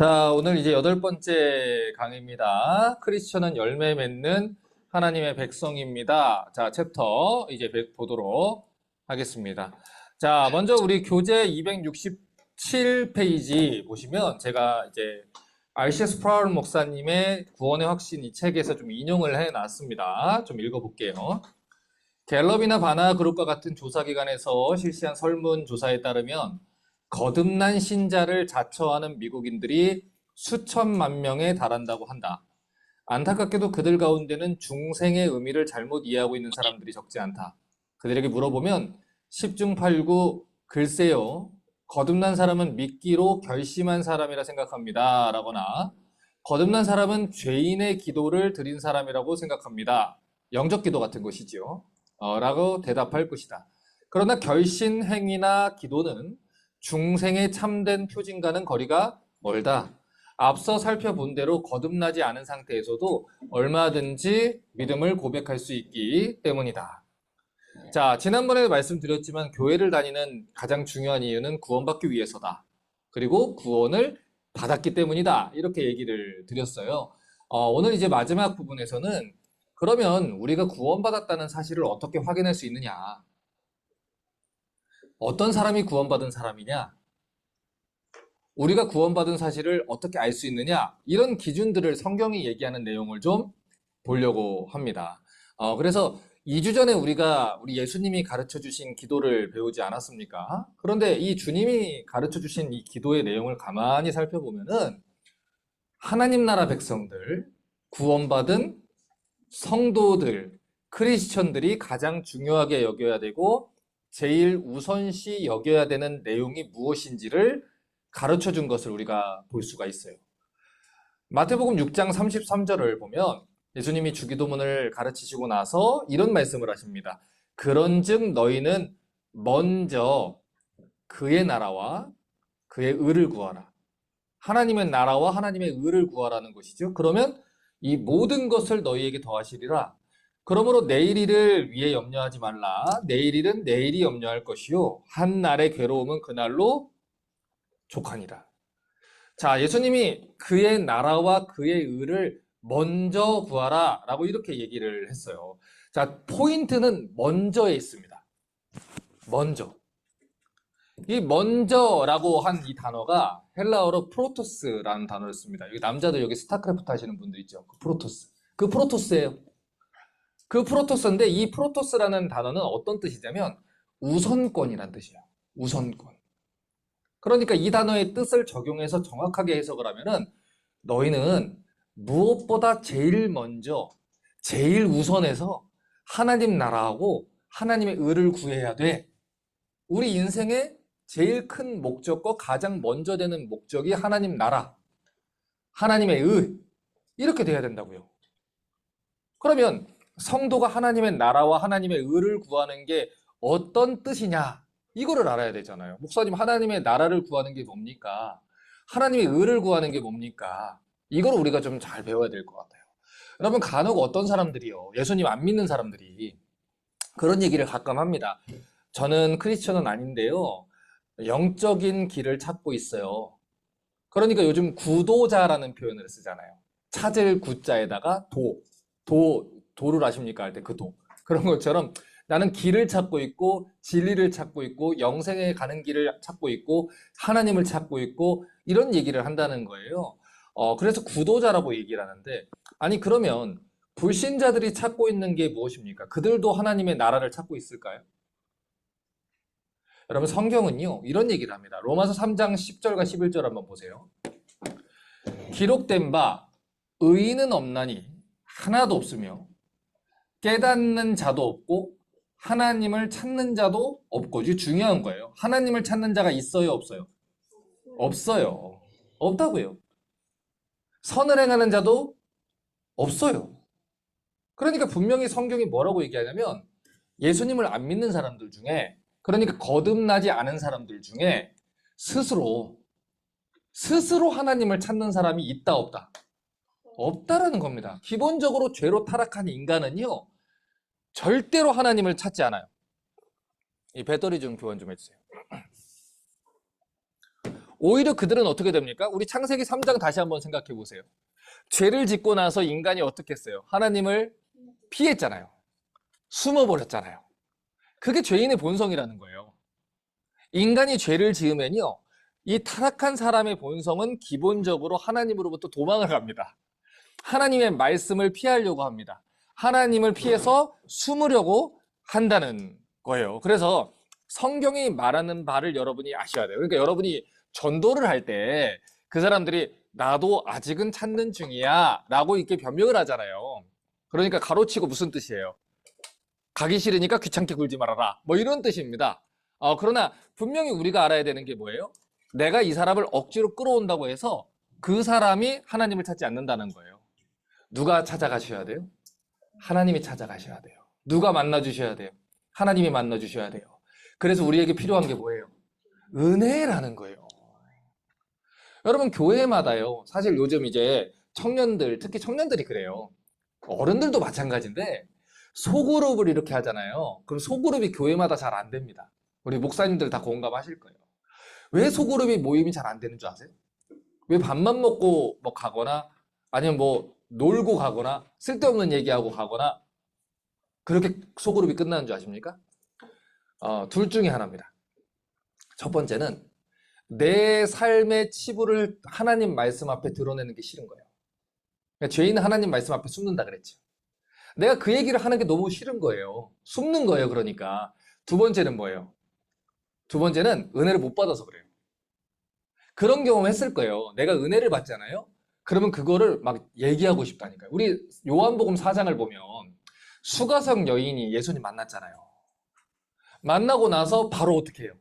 자, 오늘 이제 8번째 강의입니다. 크리스천은 열매 맺는 하나님의 백성입니다. 자, 챕터 이제 보도록 하겠습니다. 자, 먼저 우리 교재 267페이지 보시면 제가 이제 R.C.S. 프라울 목사님의 구원의 확신 이 책에서 좀 인용을 해놨습니다. 좀 읽어볼게요. 갤럽이나 바나 그룹과 같은 조사기관에서 실시한 설문조사에 따르면 거듭난 신자를 자처하는 미국인들이 수천만 명에 달한다고 한다. 안타깝게도 그들 가운데는 중생의 의미를 잘못 이해하고 있는 사람들이 적지 않다. 그들에게 물어보면 10중 8구 글쎄요. 거듭난 사람은 믿기로 결심한 사람이라 생각합니다. 라거나 거듭난 사람은 죄인의 기도를 드린 사람이라고 생각합니다. 영적 기도 같은 것이지요. 라고 대답할 것이다. 그러나 결신 행위나 기도는 중생의 참된 표징과는 거리가 멀다. 앞서 살펴본 대로 거듭나지 않은 상태에서도 얼마든지 믿음을 고백할 수 있기 때문이다. 자, 지난번에 말씀드렸지만 교회를 다니는 가장 중요한 이유는 구원받기 위해서다. 그리고 구원을 받았기 때문이다. 이렇게 얘기를 드렸어요. 오늘 이제 마지막 부분에서는 그러면 우리가 구원받았다는 사실을 어떻게 확인할 수 있느냐? 어떤 사람이 구원받은 사람이냐? 우리가 구원받은 사실을 어떻게 알 수 있느냐? 이런 기준들을 성경이 얘기하는 내용을 좀 보려고 합니다. 그래서 2주 전에 우리 예수님이 가르쳐 주신 기도를 배우지 않았습니까? 그런데 이 주님이 가르쳐 주신 이 기도의 내용을 가만히 살펴보면은 하나님 나라 백성들, 구원받은 성도들, 크리스천들이 가장 중요하게 여겨야 되고 제일 우선시 여겨야 되는 내용이 무엇인지를 가르쳐 준 것을 우리가 볼 수가 있어요. 마태복음 6장 33절을 보면 예수님이 주기도문을 가르치시고 나서 이런 말씀을 하십니다. 그런즉 너희는 먼저 그의 나라와 그의 의를 구하라. 하나님의 나라와 하나님의 의를 구하라는 것이죠. 그러면 이 모든 것을 너희에게 더하시리라. 그러므로 내일 일을 위해 염려하지 말라. 내일 일은 내일이 염려할 것이요. 한 날의 괴로움은 그날로 족하니라. 자, 예수님이 그의 나라와 그의 의를 먼저 구하라 라고 이렇게 얘기를 했어요. 자, 포인트는 먼저에 있습니다. 먼저. 이 먼저라고 한 이 단어가 헬라어로 프로토스라는 단어를 씁니다. 여기 남자들 여기 스타크래프트 하시는 분들 있죠. 그 프로토스. 그 프로토스예요. 그 프로토스인데 이 프로토스라는 단어는 어떤 뜻이냐면 우선권이란 뜻이에요. 우선권. 그러니까 이 단어의 뜻을 적용해서 정확하게 해석을 하면은 너희는 무엇보다 제일 먼저, 제일 우선해서 하나님 나라하고 하나님의 의를 구해야 돼. 우리 인생의 제일 큰 목적과 가장 먼저 되는 목적이 하나님 나라, 하나님의 의, 이렇게 돼야 된다고요. 그러면 성도가 하나님의 나라와 하나님의 의를 구하는 게 어떤 뜻이냐? 이거를 알아야 되잖아요. 목사님, 하나님의 나라를 구하는 게 뭡니까? 하나님의 의를 구하는 게 뭡니까? 이걸 우리가 좀 잘 배워야 될 것 같아요. 여러분, 간혹 어떤 사람들이요, 예수님 안 믿는 사람들이 그런 얘기를 가끔 합니다. 저는 크리스천은 아닌데요, 영적인 길을 찾고 있어요. 그러니까 요즘 구도자라는 표현을 쓰잖아요. 찾을 구자에다가 도를 아십니까? 할 때 그 도. 그런 것처럼 나는 길을 찾고 있고 진리를 찾고 있고 영생에 가는 길을 찾고 있고 하나님을 찾고 있고 이런 얘기를 한다는 거예요. 그래서 구도자라고 얘기를 하는데, 아니 그러면 불신자들이 찾고 있는 게 무엇입니까? 그들도 하나님의 나라를 찾고 있을까요? 여러분, 성경은요 이런 얘기를 합니다. 로마서 3장 10절과 11절 한번 보세요. 기록된 바 의인은 없나니 하나도 없으며 깨닫는 자도 없고 하나님을 찾는 자도 없고. 이게 중요한 거예요. 하나님을 찾는 자가 있어요, 없어요? 없어요. 없다고요. 선을 행하는 자도 없어요. 그러니까 분명히 성경이 뭐라고 얘기하냐면 예수님을 안 믿는 사람들 중에, 그러니까 거듭나지 않은 사람들 중에 스스로 하나님을 찾는 사람이 있다, 없다? 없다라는 겁니다. 기본적으로 죄로 타락한 인간은요 절대로 하나님을 찾지 않아요. 이 배터리 좀 교환 좀 해주세요. 오히려 그들은 어떻게 됩니까? 우리 창세기 3장 다시 한번 생각해 보세요. 죄를 짓고 나서 인간이 어떻게 했어요? 하나님을 피했잖아요. 숨어버렸잖아요. 그게 죄인의 본성이라는 거예요. 인간이 죄를 지으면요, 이 타락한 사람의 본성은 기본적으로 하나님으로부터 도망을 갑니다. 하나님의 말씀을 피하려고 합니다. 하나님을 피해서 숨으려고 한다는 거예요. 그래서 성경이 말하는 바를 여러분이 아셔야 돼요. 그러니까 여러분이 전도를 할 때 그 사람들이 나도 아직은 찾는 중이야 라고 이렇게 변명을 하잖아요. 그러니까 가로치고 무슨 뜻이에요? 가기 싫으니까 귀찮게 굴지 말아라. 뭐 이런 뜻입니다. 그러나 분명히 우리가 알아야 되는 게 뭐예요? 내가 이 사람을 억지로 끌어온다고 해서 그 사람이 하나님을 찾지 않는다는 거예요. 누가 찾아가셔야 돼요? 하나님이 찾아가셔야 돼요. 누가 만나주셔야 돼요? 하나님이 만나주셔야 돼요. 그래서 우리에게 필요한 게 뭐예요? 은혜라는 거예요. 여러분, 교회마다요, 사실 요즘 이제 청년들, 특히 청년들이 그래요. 어른들도 마찬가지인데 소그룹을 이렇게 하잖아요. 그럼 소그룹이 교회마다 잘 안 됩니다. 우리 목사님들 다 공감하실 거예요. 왜 소그룹이 모임이 잘 안 되는 줄 아세요? 왜 밥만 먹고 뭐 가거나 아니면 뭐 놀고 가거나 쓸데없는 얘기하고 가거나 그렇게 소그룹이 끝나는 줄 아십니까? 둘 중에 하나입니다. 첫 번째는 내 삶의 치부를 하나님 말씀 앞에 드러내는 게 싫은 거예요. 그러니까 죄인은 하나님 말씀 앞에 숨는다 그랬죠. 내가 그 얘기를 하는 게 너무 싫은 거예요. 숨는 거예요, 그러니까. 두 번째는 뭐예요? 두 번째는 은혜를 못 받아서 그래요. 그런 경험 했을 거예요. 내가 은혜를 받잖아요? 그러면 그거를 막 얘기하고 싶다니까요. 우리 요한복음 4장을 보면 수가성 여인이 예수님 만났잖아요. 만나고 나서 바로 어떻게 해요?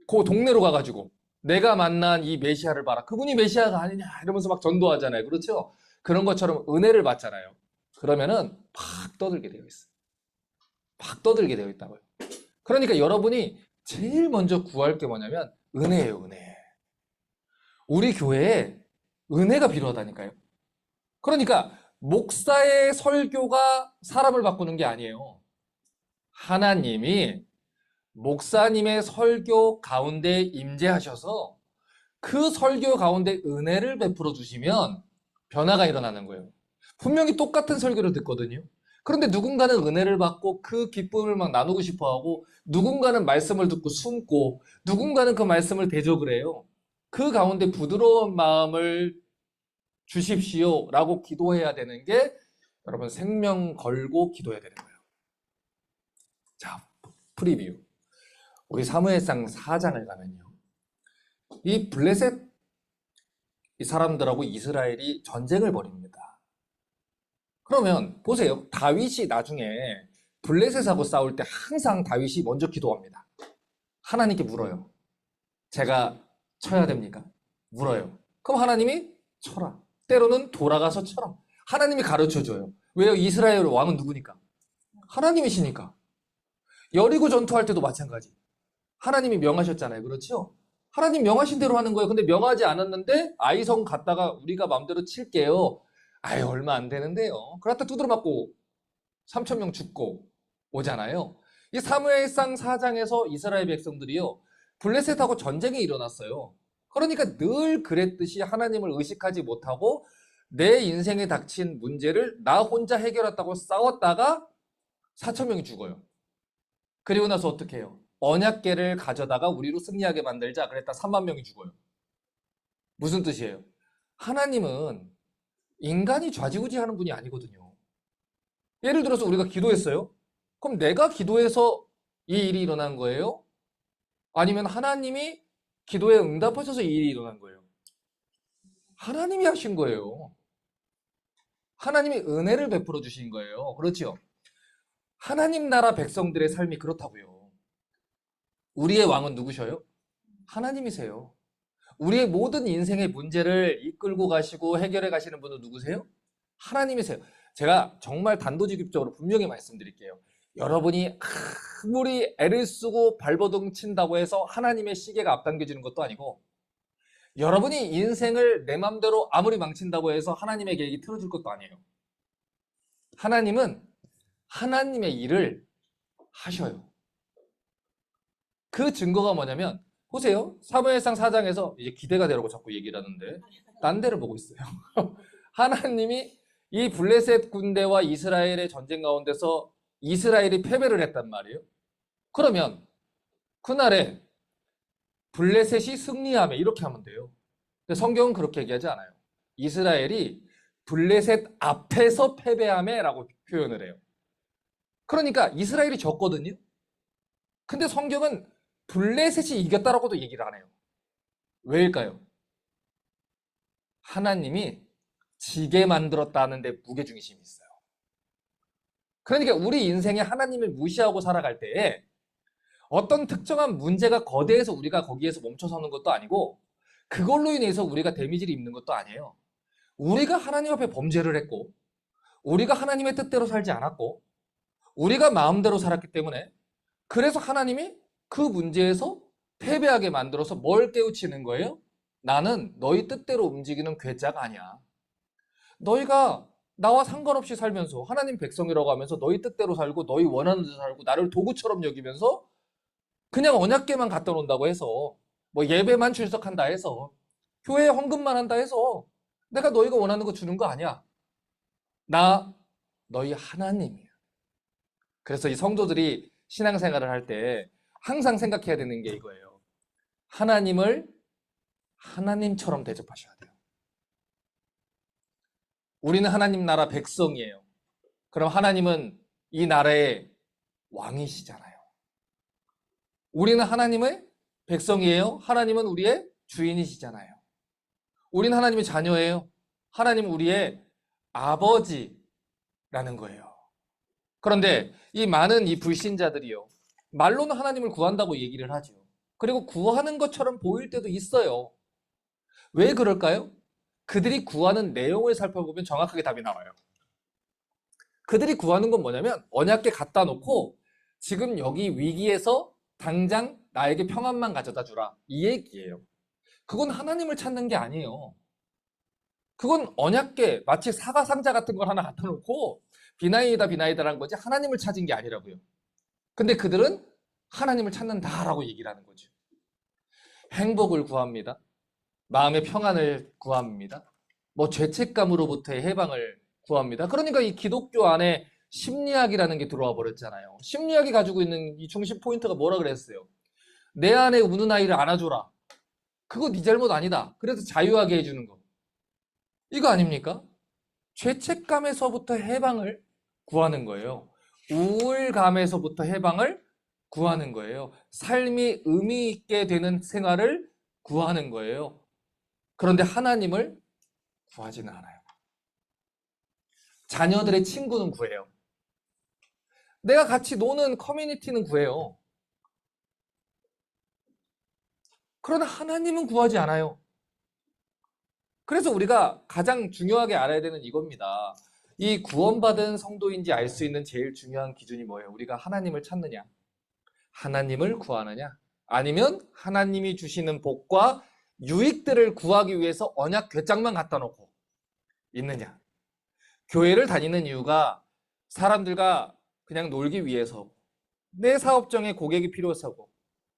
그 동네로 가가지고 내가 만난 이 메시아를 봐라. 그분이 메시아가 아니냐 이러면서 막 전도하잖아요. 그렇죠? 그런 것처럼 은혜를 받잖아요. 그러면은 팍 떠들게 되어 있어요. 팍 떠들게 되어 있다고요. 그러니까 여러분이 제일 먼저 구할 게 뭐냐면 은혜예요, 은혜. 우리 교회에 은혜가 필요하다니까요. 그러니까 목사의 설교가 사람을 바꾸는 게 아니에요. 하나님이 목사님의 설교 가운데 임재하셔서 그 설교 가운데 은혜를 베풀어 주시면 변화가 일어나는 거예요. 분명히 똑같은 설교를 듣거든요. 그런데 누군가는 은혜를 받고 그 기쁨을 막 나누고 싶어 하고 누군가는 말씀을 듣고 숨고 누군가는 그 말씀을 대적을 해요. 그 가운데 부드러운 마음을 주십시오 라고 기도해야 되는 게 여러분 생명 걸고 기도해야 되는 거예요. 자, 프리뷰. 우리 사무엘상 4장을 가면요. 이 블레셋 이 사람들하고 이스라엘이 전쟁을 벌입니다. 그러면 보세요. 다윗이 나중에 블레셋하고 싸울 때 항상 다윗이 먼저 기도합니다. 하나님께 물어요. 제가 쳐야 됩니까? 물어요. 그럼 하나님이 쳐라. 때로는 돌아가서 쳐라. 하나님이 가르쳐줘요. 왜요? 이스라엘 왕은 누구니까? 하나님이시니까. 여리고 전투할 때도 마찬가지. 하나님이 명하셨잖아요. 그렇죠? 하나님 명하신 대로 하는 거예요. 근데 명하지 않았는데 아이성 갔다가 우리가 마음대로 칠게요. 아유 얼마 안 되는데요. 그러다 두드려 맞고 3천 명 죽고 오잖아요. 이 사무엘상 4장에서 이스라엘 백성들이요. 블레셋하고 전쟁이 일어났어요. 그러니까 늘 그랬듯이 하나님을 의식하지 못하고 내 인생에 닥친 문제를 나 혼자 해결했다고 싸웠다가 4천 명이 죽어요. 그리고 나서 어떻게 해요? 언약궤를 가져다가 우리로 승리하게 만들자 그랬다 3만 명이 죽어요. 무슨 뜻이에요? 하나님은 인간이 좌지우지하는 분이 아니거든요. 예를 들어서 우리가 기도했어요? 그럼 내가 기도해서 이 일이 일어난 거예요? 아니면 하나님이 기도에 응답하셔서 이 일이 일어난 거예요? 하나님이 하신 거예요. 하나님이 은혜를 베풀어 주신 거예요. 그렇죠? 하나님 나라 백성들의 삶이 그렇다고요. 우리의 왕은 누구셔요? 하나님이세요. 우리의 모든 인생의 문제를 이끌고 가시고 해결해 가시는 분은 누구세요? 하나님이세요. 제가 정말 단도직입적으로 분명히 말씀드릴게요. 여러분이 아무리 애를 쓰고 발버둥 친다고 해서 하나님의 시계가 앞당겨지는 것도 아니고 여러분이 인생을 내 맘대로 아무리 망친다고 해서 하나님의 계획이 틀어질 것도 아니에요. 하나님은 하나님의 일을 하셔요. 그 증거가 뭐냐면 보세요. 사무엘상 4장에서 이제 기대가 되라고 자꾸 얘기를 하는데 딴 데를 보고 있어요. 하나님이 이 블레셋 군대와 이스라엘의 전쟁 가운데서 이스라엘이 패배를 했단 말이에요. 그러면 그날에 블레셋이 승리하며 이렇게 하면 돼요. 근데 성경은 그렇게 얘기하지 않아요. 이스라엘이 블레셋 앞에서 패배하며라고 표현을 해요. 그러니까 이스라엘이 졌거든요. 근데 성경은 블레셋이 이겼다라고도 얘기를 안 해요. 왜일까요? 하나님이 지게 만들었다는데 무게중심이 있어요. 그러니까 우리 인생에 하나님을 무시하고 살아갈 때에 어떤 특정한 문제가 거대해서 우리가 거기에서 멈춰서는 것도 아니고 그걸로 인해서 우리가 데미지를 입는 것도 아니에요. 우리가 하나님 앞에 범죄를 했고 우리가 하나님의 뜻대로 살지 않았고 우리가 마음대로 살았기 때문에 그래서 하나님이 그 문제에서 패배하게 만들어서 뭘 깨우치는 거예요? 나는 너희 뜻대로 움직이는 괴짜가 아니야. 너희가 나와 상관없이 살면서 하나님 백성이라고 하면서 너희 뜻대로 살고 너희 원하는 대로 살고 나를 도구처럼 여기면서 그냥 언약궤만 갖다 놓는다고 해서 뭐 예배만 출석한다 해서 교회 헌금만 한다 해서 내가 너희가 원하는 거 주는 거 아니야. 나 너희 하나님이야. 그래서 이 성도들이 신앙생활을 할 때 항상 생각해야 되는 게 이거예요. 하나님을 하나님처럼 대접하셔야 돼요. 우리는 하나님 나라 백성이에요. 그럼 하나님은 이 나라의 왕이시잖아요. 우리는 하나님의 백성이에요. 하나님은 우리의 주인이시잖아요. 우리는 하나님의 자녀예요. 하나님은 우리의 아버지라는 거예요. 그런데 이 많은 이 불신자들이요. 말로는 하나님을 구한다고 얘기를 하죠. 그리고 구하는 것처럼 보일 때도 있어요. 왜 그럴까요? 그들이 구하는 내용을 살펴보면 정확하게 답이 나와요. 그들이 구하는 건 뭐냐면 언약궤 갖다 놓고 지금 여기 위기에서 당장 나에게 평안만 가져다 주라. 이 얘기예요. 그건 하나님을 찾는 게 아니에요. 그건 언약궤 마치 사과 상자 같은 걸 하나 갖다 놓고 비나이다 비나이다라는 거지 하나님을 찾은 게 아니라고요. 근데 그들은 하나님을 찾는다라고 얘기를 하는 거죠. 행복을 구합니다. 마음의 평안을 구합니다. 뭐 죄책감으로부터의 해방을 구합니다. 그러니까 이 기독교 안에 심리학이라는 게 들어와 버렸잖아요. 심리학이 가지고 있는 이 중심 포인트가 뭐라 그랬어요? 내 안에 우는 아이를 안아줘라. 그거 네 잘못 아니다. 그래서 자유하게 해주는 거. 이거 아닙니까? 죄책감에서부터 해방을 구하는 거예요. 우울감에서부터 해방을 구하는 거예요. 삶이 의미 있게 되는 생활을 구하는 거예요. 그런데 하나님을 구하지는 않아요. 자녀들의 친구는 구해요. 내가 같이 노는 커뮤니티는 구해요. 그러나 하나님은 구하지 않아요. 그래서 우리가 가장 중요하게 알아야 되는 이겁니다. 이 구원받은 성도인지 알 수 있는 제일 중요한 기준이 뭐예요? 우리가 하나님을 찾느냐? 하나님을 구하느냐? 아니면 하나님이 주시는 복과 유익들을 구하기 위해서 언약 궤장만 갖다 놓고 있느냐? 교회를 다니는 이유가 사람들과 그냥 놀기 위해서 내 사업장에 고객이 필요해서고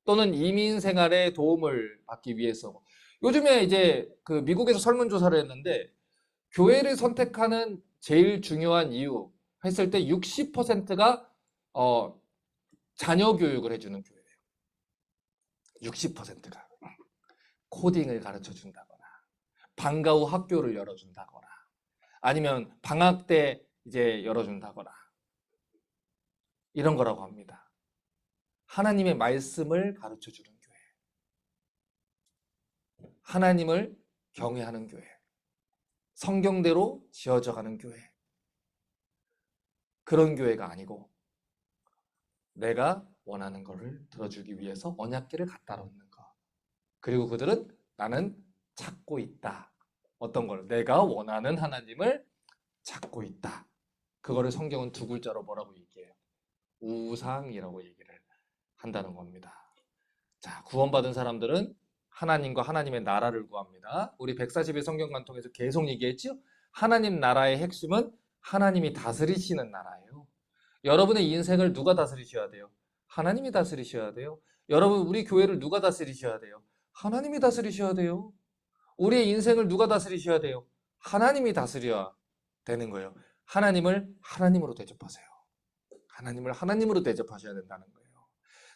또는 이민 생활에 도움을 받기 위해서 요즘에 이제 그 미국에서 설문조사를 했는데 교회를 선택하는 제일 중요한 이유 했을 때 60%가 자녀 교육을 해주는 교회예요. 60%가 코딩을 가르쳐 준다거나 방과 후 학교를 열어준다거나 아니면 방학 때 이제 열어준다거나 이런 거라고 합니다. 하나님의 말씀을 가르쳐 주는 교회. 하나님을 경외하는 교회. 성경대로 지어져 가는 교회. 그런 교회가 아니고 내가 원하는 것을 들어주기 위해서 언약궤를 갖다 놓는 거. 그리고 그들은 나는 찾고 있다. 어떤 걸? 내가 원하는 하나님을 찾고 있다. 그거를 성경은 두 글자로 뭐라고 얘기해요? 우상이라고 얘기를 한다는 겁니다. 자, 구원받은 사람들은 하나님과 하나님의 나라를 구합니다. 우리 140일 성경관통에서 계속 얘기했죠? 하나님 나라의 핵심은 하나님이 다스리시는 나라예요. 여러분의 인생을 누가 다스리셔야 돼요? 하나님이 다스리셔야 돼요. 여러분, 우리 교회를 누가 다스리셔야 돼요? 하나님이 다스리셔야 돼요. 우리의 인생을 누가 다스리셔야 돼요? 하나님이 다스려야 되는 거예요. 하나님을 하나님으로 대접하세요. 하나님을 하나님으로 대접하셔야 된다는 거예요.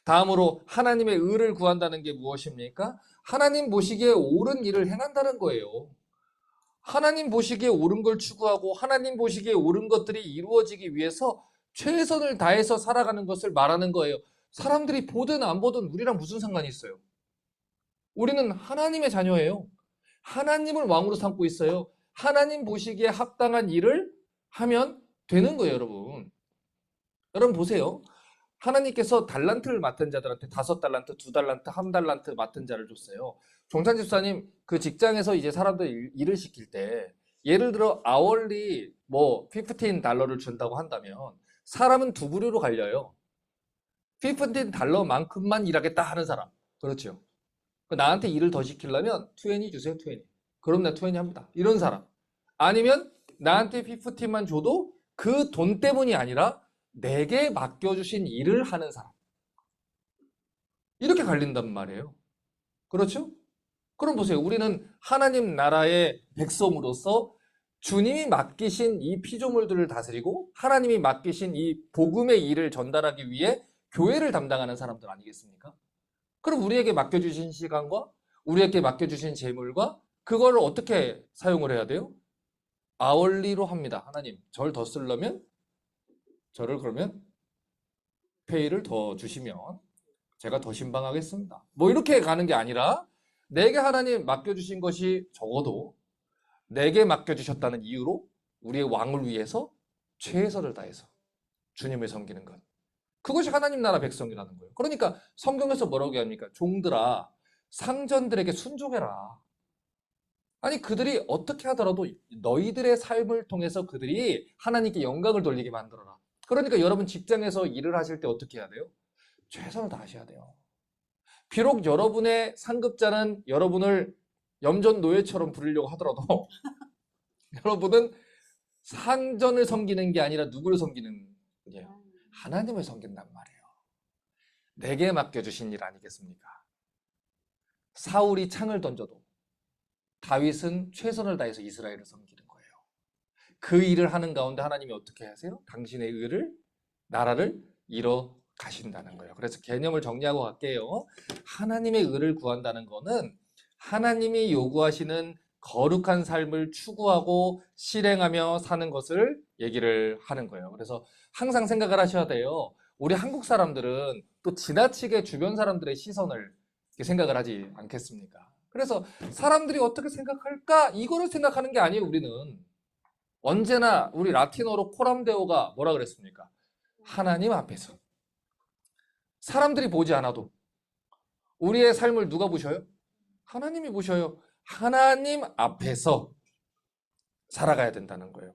다음으로 하나님의 의를 구한다는 게 무엇입니까? 하나님 보시기에 옳은 일을 행한다는 거예요. 하나님 보시기에 옳은 걸 추구하고 하나님 보시기에 옳은 것들이 이루어지기 위해서 최선을 다해서 살아가는 것을 말하는 거예요. 사람들이 보든 안 보든 우리랑 무슨 상관이 있어요? 우리는 하나님의 자녀예요. 하나님을 왕으로 삼고 있어요. 하나님 보시기에 합당한 일을 하면 되는 거예요, 여러분. 여러분 보세요. 하나님께서 달란트를 맡은 자들한테 5달란트, 2달란트, 1달란트 맡은 자를 줬어요. 종찬 집사님 그 직장에서 이제 사람들 일을 시킬 때 예를 들어 아월리 뭐 $15를 준다고 한다면 사람은 두 부류로 갈려요. $15만큼만 일하겠다 하는 사람. 그렇죠. 나한테 일을 더 시키려면 20 주세요, 20. 그럼 나 20 합니다. 이런 사람. 아니면 나한테 15만 줘도 그 돈 때문이 아니라 내게 맡겨주신 일을 하는 사람. 이렇게 갈린단 말이에요. 그렇죠? 그럼 보세요. 우리는 하나님 나라의 백성으로서 주님이 맡기신 이 피조물들을 다스리고 하나님이 맡기신 이 복음의 일을 전달하기 위해 교회를 담당하는 사람들 아니겠습니까? 그럼 우리에게 맡겨주신 시간과 우리에게 맡겨주신 재물과 그거를 어떻게 사용을 해야 돼요? 아월리로 합니다. 하나님, 저를 더 쓰려면 저를 그러면 페이를 더 주시면 제가 더 신방하겠습니다. 뭐 이렇게 가는 게 아니라 내게 하나님 맡겨주신 것이 적어도 내게 맡겨주셨다는 이유로 우리의 왕을 위해서 최선을 다해서 주님을 섬기는 것. 그것이 하나님 나라 백성이라는 거예요. 그러니까 성경에서 뭐라고 합니까? 종들아, 상전들에게 순종해라. 아니 그들이 어떻게 하더라도 너희들의 삶을 통해서 그들이 하나님께 영광을 돌리게 만들어라. 그러니까 여러분 직장에서 일을 하실 때 어떻게 해야 돼요? 최선을 다하셔야 돼요. 비록 여러분의 상급자는 여러분을 염전 노예처럼 부리려고 하더라도 여러분은 상전을 섬기는 게 아니라 누구를 섬기는 거예요? 하나님을 섬긴단 말이에요. 내게 맡겨주신 일 아니겠습니까? 사울이 창을 던져도 다윗은 최선을 다해서 이스라엘을 섬기는 거예요. 그 일을 하는 가운데 하나님이 어떻게 하세요? 당신의 의를, 나라를 이뤄 가신다는 거예요. 그래서 개념을 정리하고 갈게요. 하나님의 의를 구한다는 거는 하나님이 요구하시는 거룩한 삶을 추구하고 실행하며 사는 것을 얘기를 하는 거예요. 그래서 항상 생각을 하셔야 돼요. 우리 한국 사람들은 또 지나치게 주변 사람들의 시선을 생각을 하지 않겠습니까? 그래서 사람들이 어떻게 생각할까? 이거를 생각하는 게 아니에요, 우리는. 언제나 우리 라틴어로 코람데오가 뭐라 그랬습니까? 하나님 앞에서. 사람들이 보지 않아도 우리의 삶을 누가 보셔요? 하나님이 보셔요. 하나님 앞에서 살아가야 된다는 거예요.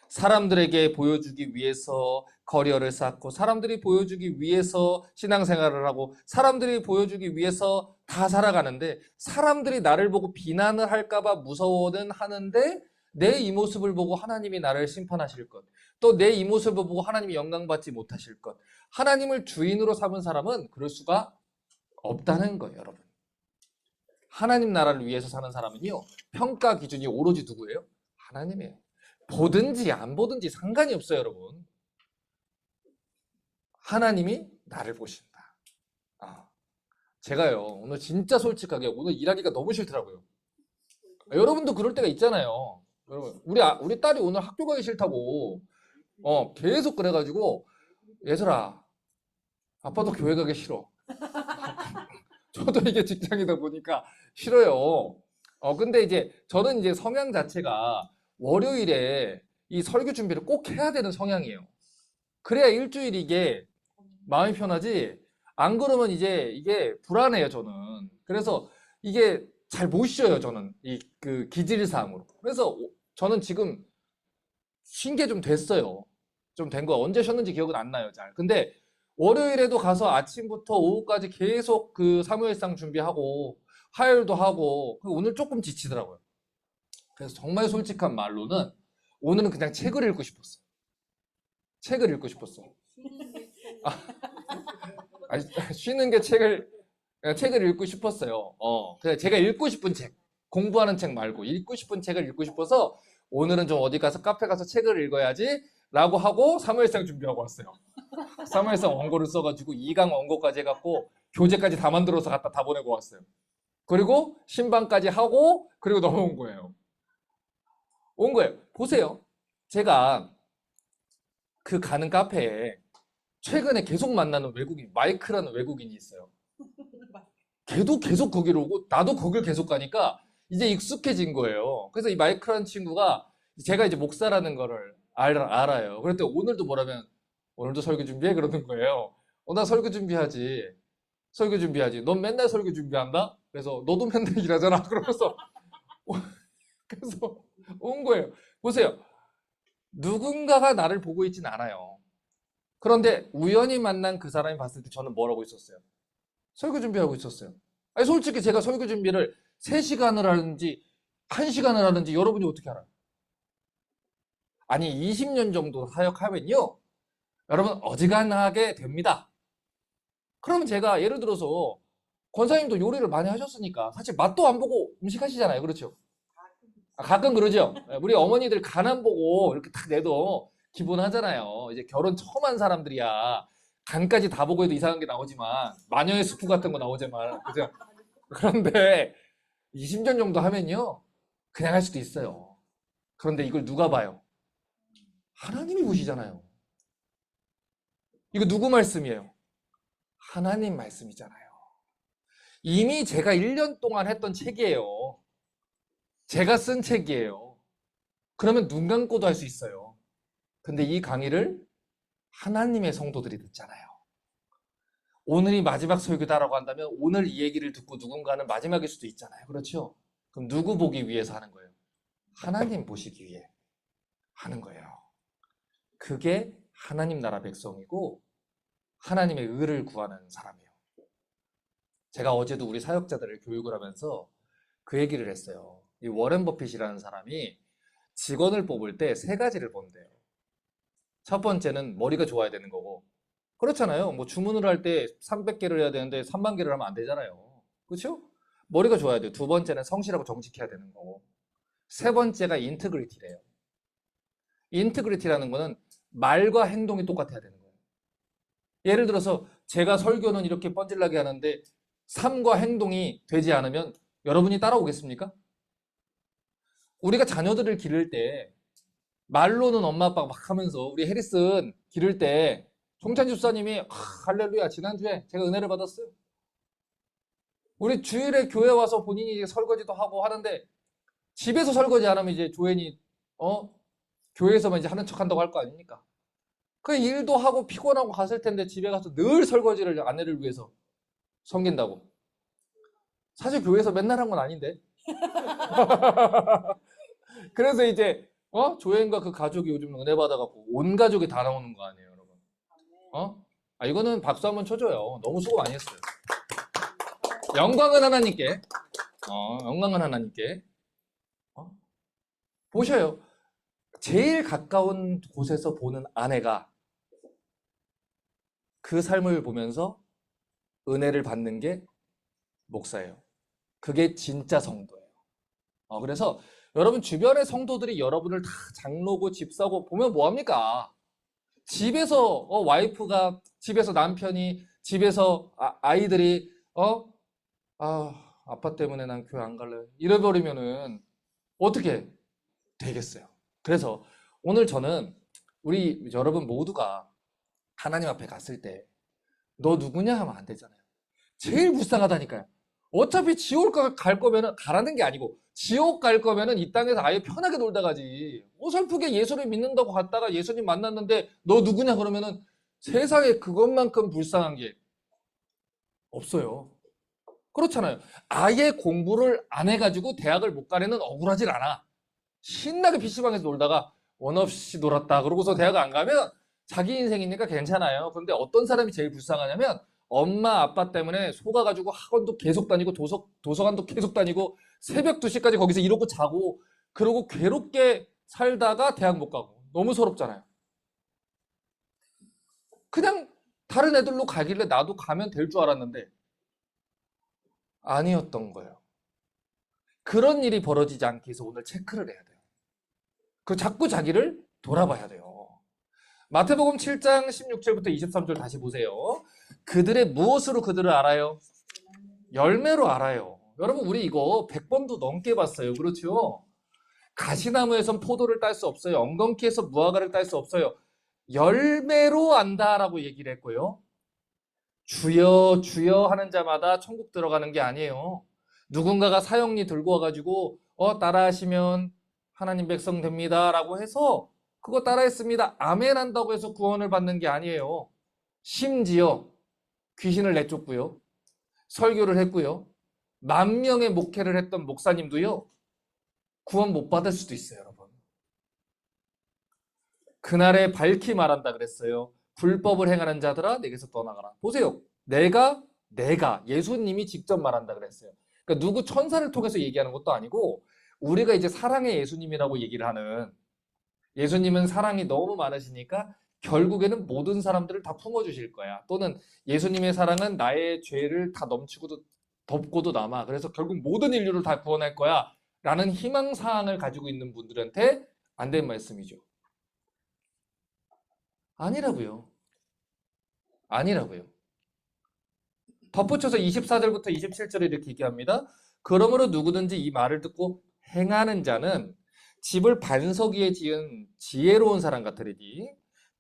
사람들에게 보여주기 위해서 커리어를 쌓고 사람들이 보여주기 위해서 신앙생활을 하고 사람들이 보여주기 위해서 다 살아가는데 사람들이 나를 보고 비난을 할까봐 무서워는 하는데 내 이 모습을 보고 하나님이 나를 심판하실 것, 또 내 이 모습을 보고 하나님이 영광받지 못하실 것, 하나님을 주인으로 삼은 사람은 그럴 수가 없다는 거예요, 여러분. 하나님 나라를 위해서 사는 사람은요, 평가 기준이 오로지 누구예요? 하나님이에요. 보든지 안 보든지 상관이 없어요, 여러분. 하나님이 나를 보신다. 제가요, 오늘 진짜 솔직하게 오늘 일하기가 너무 싫더라고요. 여러분도 그럴 때가 있잖아요. 여러분, 우리 딸이 오늘 학교 가기 싫다고 계속 그래가지고 얘들아, 아빠도 교회 가기 싫어. 저도 이게 직장이다 보니까 싫어요. 근데 이제 저는 이제 성향 자체가 월요일에 이 설교 준비를 꼭 해야 되는 성향이에요. 그래야 일주일 이게 마음이 편하지. 안 그러면 이제 이게 불안해요, 저는. 그래서 이게 잘 못 쉬어요, 저는. 그 기질상으로. 그래서 저는 지금 쉰 게 좀 됐어요. 좀 된 거. 언제 쉬었는지 기억은 안 나요, 잘. 근데 월요일에도 가서 아침부터 오후까지 계속 그 사무엘상 준비하고 화요일도 하고 오늘 조금 지치더라고요. 그래서 정말 솔직한 말로는 오늘은 그냥 책을 읽고 싶었어요. 책을 읽고 싶었어요. 아니, 쉬는 게 책을 읽고 싶었어요. 그래서 제가 읽고 싶은 책, 공부하는 책 말고 읽고 싶은 책을 읽고 싶어서 오늘은 좀 어디 가서 카페 가서 책을 읽어야지 라고 하고 사무엘상 준비하고 왔어요. 사무엘상 원고를 써가지고 2강 원고까지 해갖고 교재까지 다 만들어서 갖다 다 보내고 왔어요. 그리고 신방까지 하고 그리고 넘어온 거예요. 온 거예요. 보세요. 제가 그 가는 카페에 최근에 계속 만나는 외국인, 마이크라는 외국인이 있어요. 걔도 계속 거기로 오고 나도 거길 계속 가니까 이제 익숙해진 거예요. 그래서 이 마이크라는 친구가 제가 이제 목사라는 거를 알아요. 그럴 때 오늘도 뭐라면 오늘도 설교 준비해? 그러는 거예요. 나 설교 준비하지. 설교 준비하지. 넌 맨날 설교 준비한다? 그래서 너도 맨날 일하잖아. 그러면서 그래서 온 거예요. 보세요. 누군가가 나를 보고 있진 않아요. 그런데 우연히 만난 그 사람이 봤을 때 저는 뭘 하고 있었어요? 설교 준비하고 있었어요. 아니, 솔직히 제가 설교 준비를 3시간을 하는지 1시간을 하는지 여러분이 어떻게 알아요? 아니, 20년 정도 사역하면요. 여러분 어지간하게 됩니다. 그러면 제가 예를 들어서 권사님도 요리를 많이 하셨으니까 사실 맛도 안 보고 음식 하시잖아요. 그렇죠? 가끔 그러죠. 우리 어머니들 간 안 보고 이렇게 딱 내도 기분 하잖아요. 이제 결혼 처음 한 사람들이야. 간까지 다 보고 해도 이상한 게 나오지만 마녀의 스프 같은 거 나오지만 그죠? 그런데 20년 정도 하면요. 그냥 할 수도 있어요. 그런데 이걸 누가 봐요? 하나님이 보시잖아요. 이거 누구 말씀이에요? 하나님 말씀이잖아요. 이미 제가 1년 동안 했던 책이에요. 제가 쓴 책이에요. 그러면 눈 감고도 할 수 있어요. 근데 이 강의를 하나님의 성도들이 듣잖아요. 오늘이 마지막 설교다라고 한다면 오늘 이 얘기를 듣고 누군가는 마지막일 수도 있잖아요. 그렇죠? 그럼 누구 보기 위해서 하는 거예요? 하나님 보시기 위해 하는 거예요. 그게 하나님 나라 백성이고 하나님의 의를 구하는 사람이에요. 제가 어제도 우리 사역자들을 교육을 하면서 그 얘기를 했어요. 이 워렌 버핏이라는 사람이 직원을 뽑을 때 3가지를 본대요. 첫 번째는 머리가 좋아야 되는 거고, 그렇잖아요. 뭐 주문을 할 때 300개를 해야 되는데 3만 개를 하면 안 되잖아요. 그렇죠? 머리가 좋아야 돼요. 두 번째는 성실하고 정직해야 되는 거고, 세 번째가 인트그리티래요. 인트그리티라는 거는 말과 행동이 똑같아야 되는 거예요. 예를 들어서 제가 설교는 이렇게 뻔질나게 하는데 삶과 행동이 되지 않으면 여러분이 따라오겠습니까? 우리가 자녀들을 기를 때 말로는 엄마 아빠가 막 하면서 우리 해리슨 기를 때 송찬 집사님이 할렐루야 지난주에 제가 은혜를 받았어요. 우리 주일에 교회 와서 본인이 설거지도 하고 하는데 집에서 설거지 안 하면 이제 조연이 교회에서만 이제 하는 척 한다고 할 거 아닙니까? 그 일도 하고 피곤하고 갔을 텐데 집에 가서 늘 설거지를 아내를 위해서 섬긴다고. 사실 교회에서 맨날 한 건 아닌데. 그래서 이제 조연과 그 가족이 요즘 은혜 받아갖고 온 가족이 다 나오는 거 아니에요, 여러분? 이거는 박수 한번 쳐줘요. 너무 수고 많이 했어요. 영광은 하나님께. 영광은 하나님께. 보셔요. 제일 가까운 곳에서 보는 아내가 그 삶을 보면서 은혜를 받는 게 목사예요. 그게 진짜 성도예요. 그래서 여러분 주변의 성도들이 여러분을 다 장로고 집사고 보면 뭐합니까? 집에서 와이프가, 집에서 남편이, 집에서 아이들이 아빠 때문에 난 교회 안 갈래 이래버리면은 어떻게 되겠어요? 그래서 오늘 저는 우리 여러분 모두가 하나님 앞에 갔을 때 너 누구냐 하면 안 되잖아요. 제일 불쌍하다니까요. 어차피 지옥 갈 거면은 가라는 게 아니고 지옥 갈 거면은 이 땅에서 아예 편하게 놀다 가지. 어설프게 예수를 믿는다고 갔다가 예수님 만났는데 너 누구냐 그러면은 세상에 그것만큼 불쌍한 게 없어요. 그렇잖아요. 아예 공부를 안 해가지고 대학을 못 가려는 억울하질 않아. 신나게 PC방에서 놀다가 원 없이 놀았다. 그러고서 대학 안 가면 자기 인생이니까 괜찮아요. 그런데 어떤 사람이 제일 불쌍하냐면 엄마 아빠 때문에 속아가지고 학원도 계속 다니고 도서관도 계속 다니고 새벽 2시까지 거기서 이러고 자고 그러고 괴롭게 살다가 대학 못 가고 너무 서럽잖아요. 그냥 다른 애들로 가길래 나도 가면 될 줄 알았는데 아니었던 거예요. 그런 일이 벌어지지 않게 해서 오늘 체크를 해야 돼요. 그 자꾸 자기를 돌아봐야 돼요. 마태복음 7장 16절부터 23절 다시 보세요. 그들의 무엇으로 그들을 알아요? 열매로 알아요. 여러분 우리 이거 100번도 넘게 봤어요. 그렇죠? 가시나무에선 포도를 딸 수 없어요. 엉겅퀴에서 무화과를 딸 수 없어요. 열매로 안다라고 얘기를 했고요. 주여 주여 하는 자마다 천국 들어가는 게 아니에요. 누군가가 사형리 들고 와가지고 따라하시면 하나님 백성 됩니다 라고 해서 그거 따라했습니다. 아멘 한다고 해서 구원을 받는 게 아니에요. 심지어 귀신을 내쫓고요. 설교를 했고요. 10,000명의 목회를 했던 목사님도요. 구원 못 받을 수도 있어요, 여러분. 그날에 밝히 말한다 그랬어요. 불법을 행하는 자들아 내게서 떠나가라. 보세요. 내가 예수님이 직접 말한다 그랬어요. 그러니까 누구 천사를 통해서 얘기하는 것도 아니고 우리가 이제 사랑의 예수님이라고 얘기를 하는 예수님은 사랑이 너무 많으시니까 결국에는 모든 사람들을 다 품어주실 거야. 또는 예수님의 사랑은 나의 죄를 다 넘치고도 덮고도 남아. 그래서 결국 모든 인류를 다 구원할 거야. 라는 희망사항을 가지고 있는 분들한테 안 된 말씀이죠. 아니라고요. 아니라고요. 덧붙여서 24절부터 27절에 이렇게 얘기합니다. 그러므로 누구든지 이 말을 듣고 행하는 자는 집을 반석 위에 지은 지혜로운 사람 같으리니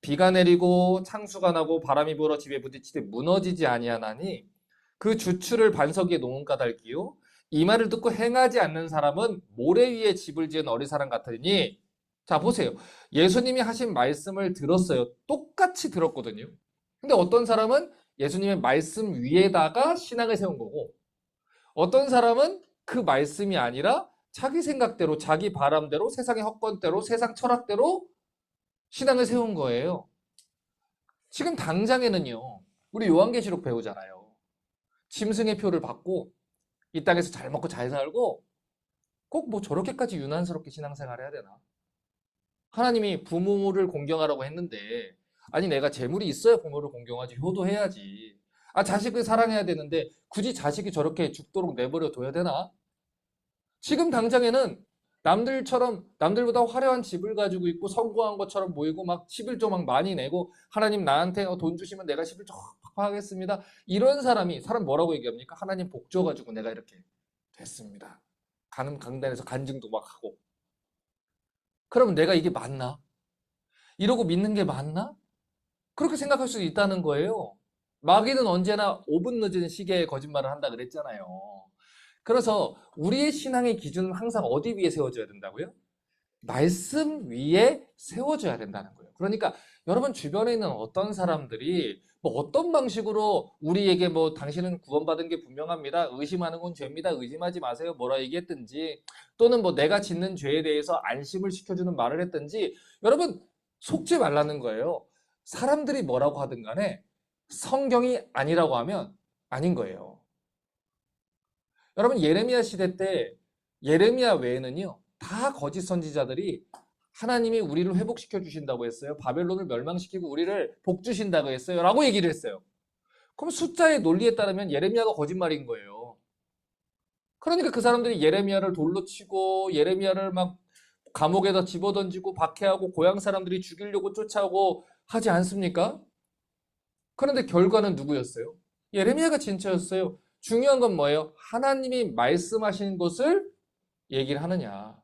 비가 내리고 창수가 나고 바람이 불어 집에 부딪히되 무너지지 아니하나니 그 주추를 반석 위에 놓은 까닭이요 이 말을 듣고 행하지 않는 사람은 모래 위에 집을 지은 어리사람 같으니 자 보세요. 예수님이 하신 말씀을 들었어요. 똑같이 들었거든요. 근데 어떤 사람은 예수님의 말씀 위에다가 신앙을 세운 거고 어떤 사람은 그 말씀이 아니라 자기 생각대로 자기 바람대로 세상의 헛것대로 세상 철학대로 신앙을 세운 거예요. 지금 당장에는요. 우리 요한계시록 배우잖아요. 짐승의 표를 받고 이 땅에서 잘 먹고 잘 살고 꼭 뭐 저렇게까지 유난스럽게 신앙생활 해야 되나? 하나님이 부모를 공경하라고 했는데 아니 내가 재물이 있어야 부모를 공경하지 효도해야지. 아 자식을 사랑해야 되는데 굳이 자식이 저렇게 죽도록 내버려 둬야 되나? 지금 당장에는 남들처럼 남들보다 화려한 집을 가지고 있고 성공한 것처럼 보이고 막 11조 막 많이 내고 하나님 나한테 돈 주시면 내가 11조 하겠습니다. 이런 사람이 사람 뭐라고 얘기합니까? 하나님 복 줘가지고 내가 이렇게 됐습니다. 강단에서 간증도 막 하고. 그러면 내가 이게 맞나? 이러고 믿는 게 맞나? 그렇게 생각할 수도 있다는 거예요. 마귀는 언제나 5분 늦은 시계에 거짓말을 한다 그랬잖아요. 그래서 우리의 신앙의 기준은 항상 어디 위에 세워져야 된다고요? 말씀 위에 세워져야 된다는 거예요. 그러니까 여러분 주변에 있는 어떤 사람들이 뭐 어떤 방식으로 우리에게 뭐 당신은 구원받은 게 분명합니다. 의심하는 건 죄입니다. 의심하지 마세요. 뭐라 얘기했든지 또는 뭐 내가 짓는 죄에 대해서 안심을 시켜주는 말을 했든지 여러분 속지 말라는 거예요. 사람들이 뭐라고 하든 간에 성경이 아니라고 하면 아닌 거예요. 여러분 예레미야 시대 때 예레미야 외에는요 다 거짓 선지자들이 하나님이 우리를 회복시켜 주신다고 했어요. 바벨론을 멸망시키고 우리를 복 주신다고 했어요. 라고 얘기를 했어요. 그럼 숫자의 논리에 따르면 예레미야가 거짓말인 거예요. 그러니까 그 사람들이 예레미야를 돌로 치고 예레미야를 막 감옥에다 집어던지고 박해하고 고향 사람들이 죽이려고 쫓아오고 하지 않습니까? 그런데 결과는 누구였어요? 예레미야가 진짜였어요. 중요한 건 뭐예요? 하나님이 말씀하신 것을 얘기를 하느냐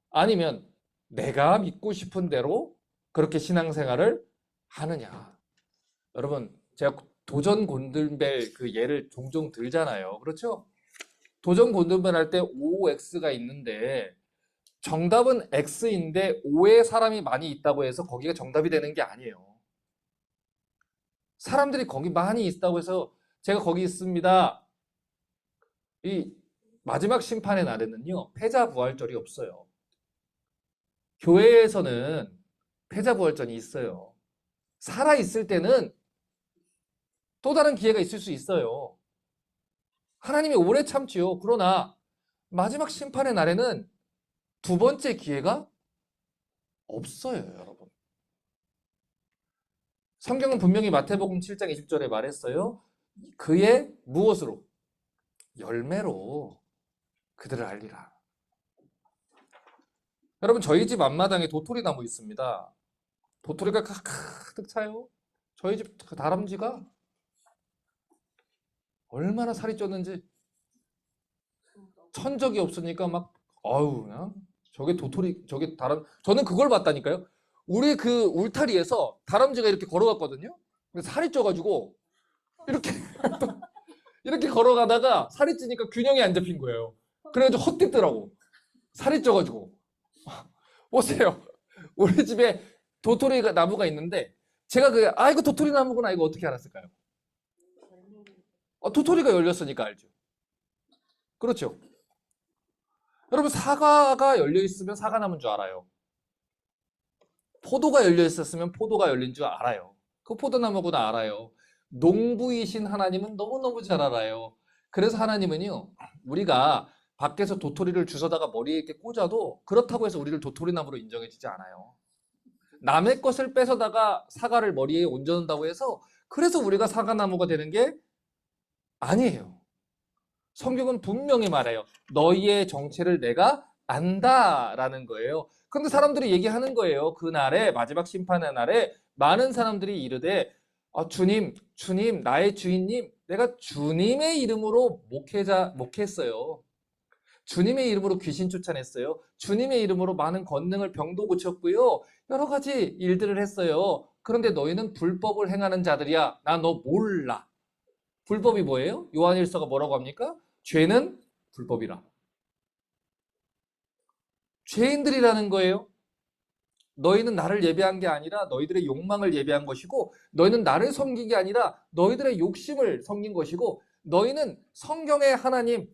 아니면 내가 믿고 싶은 대로 그렇게 신앙생활을 하느냐. 여러분 제가 도전 곤돌벨 그 예를 종종 들잖아요. 그렇죠? 도전 곤돌벨 할 때 OX가 있는데 정답은 X인데 O에 사람이 많이 있다고 해서 거기가 정답이 되는 게 아니에요. 사람들이 거기 많이 있다고 해서 제가 거기 있습니다. 이 마지막 심판의 날에는요. 패자부활절이 없어요. 교회에서는 패자부활전이 있어요. 살아있을 때는 또 다른 기회가 있을 수 있어요. 하나님이 오래 참지요. 그러나 마지막 심판의 날에는 두 번째 기회가 없어요, 여러분. 성경은 분명히 마태복음 7장 20절에 말했어요. 그의 무엇으로? 열매로 그들을 알리라. 여러분, 저희 집 앞마당에 도토리 나무 있습니다. 도토리가 가득 차요. 저희 집 다람쥐가 얼마나 살이 쪘는지 천적이 없으니까 막 아우 그냥 저게 도토리 저게 저는 그걸 봤다니까요. 우리 그 울타리에서 다람쥐가 이렇게 걸어갔거든요. 근데 살이 쪄가지고 이렇게 이렇게 걸어가다가 살이 찌니까 균형이 안 잡힌 거예요. 그래가지고 헛뛰더라고. 살이 쪄가지고. 보세요. 우리 집에 도토리 나무가 있는데 제가 이거 도토리 나무구나 이거 어떻게 알았을까요? 도토리가 열렸으니까 알죠. 그렇죠. 여러분, 사과가 열려 있으면 사과나무인 줄 알아요. 포도가 열려 있었으면 포도가 열린 줄 알아요. 그 포도나무구나 알아요. 농부이신 하나님은 너무너무 잘 알아요. 그래서 하나님은요, 우리가 밖에서 도토리를 주워다가 머리에 이렇게 꽂아도 그렇다고 해서 우리를 도토리나무로 인정해 주지 않아요. 남의 것을 뺏어다가 사과를 머리에 얹어놓는다고 해서 그래서 우리가 사과나무가 되는 게 아니에요. 성경은 분명히 말해요. 너희의 정체를 내가 안다라는 거예요. 그런데 사람들이 얘기하는 거예요. 그날에 마지막 심판의 날에 많은 사람들이 이르되 주님, 주님, 나의 주인님, 내가 주님의 이름으로 목했어요. 주님의 이름으로 귀신 쫓아냈어요. 주님의 이름으로 많은 권능을 병도 고쳤고요. 여러 가지 일들을 했어요. 그런데 너희는 불법을 행하는 자들이야. 나 너 몰라. 불법이 뭐예요? 요한일서가 뭐라고 합니까? 죄는 불법이라. 죄인들이라는 거예요. 너희는 나를 예배한 게 아니라 너희들의 욕망을 예배한 것이고 너희는 나를 섬긴 게 아니라 너희들의 욕심을 섬긴 것이고 너희는 성경의 하나님,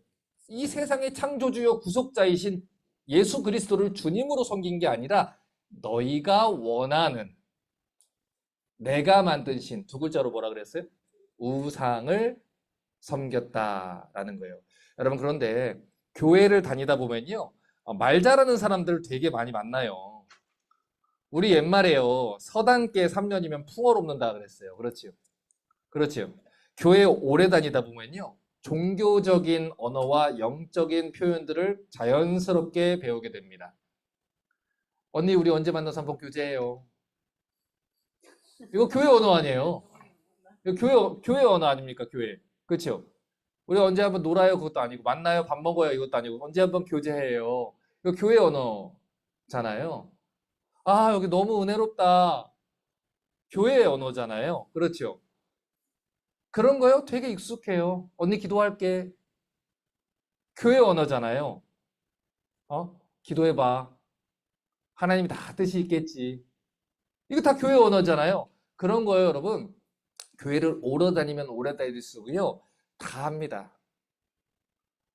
이 세상의 창조주요 구속자이신 예수 그리스도를 주님으로 섬긴 게 아니라 너희가 원하는 내가 만든 신, 두 글자로 뭐라 그랬어요? 우상을 섬겼다라는 거예요. 여러분, 그런데 교회를 다니다 보면요, 말 잘하는 사람들 되게 많이 만나요. 우리 옛말에요, 서당계 3년이면 풍월 없는다 그랬어요. 그렇지요? 그렇지요? 교회 오래 다니다 보면요, 종교적인 언어와 영적인 표현들을 자연스럽게 배우게 됩니다. 언니, 우리 언제 만나서 한번 교제해요? 이거 교회 언어 아니에요? 이거 교회 언어 아닙니까? 교회. 그렇죠? 우리 언제 한번 놀아요? 그것도 아니고 만나요? 밥 먹어요? 이것도 아니고 언제 한번 교제해요? 이거 교회 언어잖아요. 여기 너무 은혜롭다. 교회 언어잖아요. 그렇죠? 그런 거요? 되게 익숙해요. 언니 기도할게. 교회 언어잖아요. 기도해봐. 하나님이 다 뜻이 있겠지. 이거 다 교회 언어잖아요. 그런 거예요, 여러분. 교회를 오래 다니면 오래 다닐수록요, 다 합니다.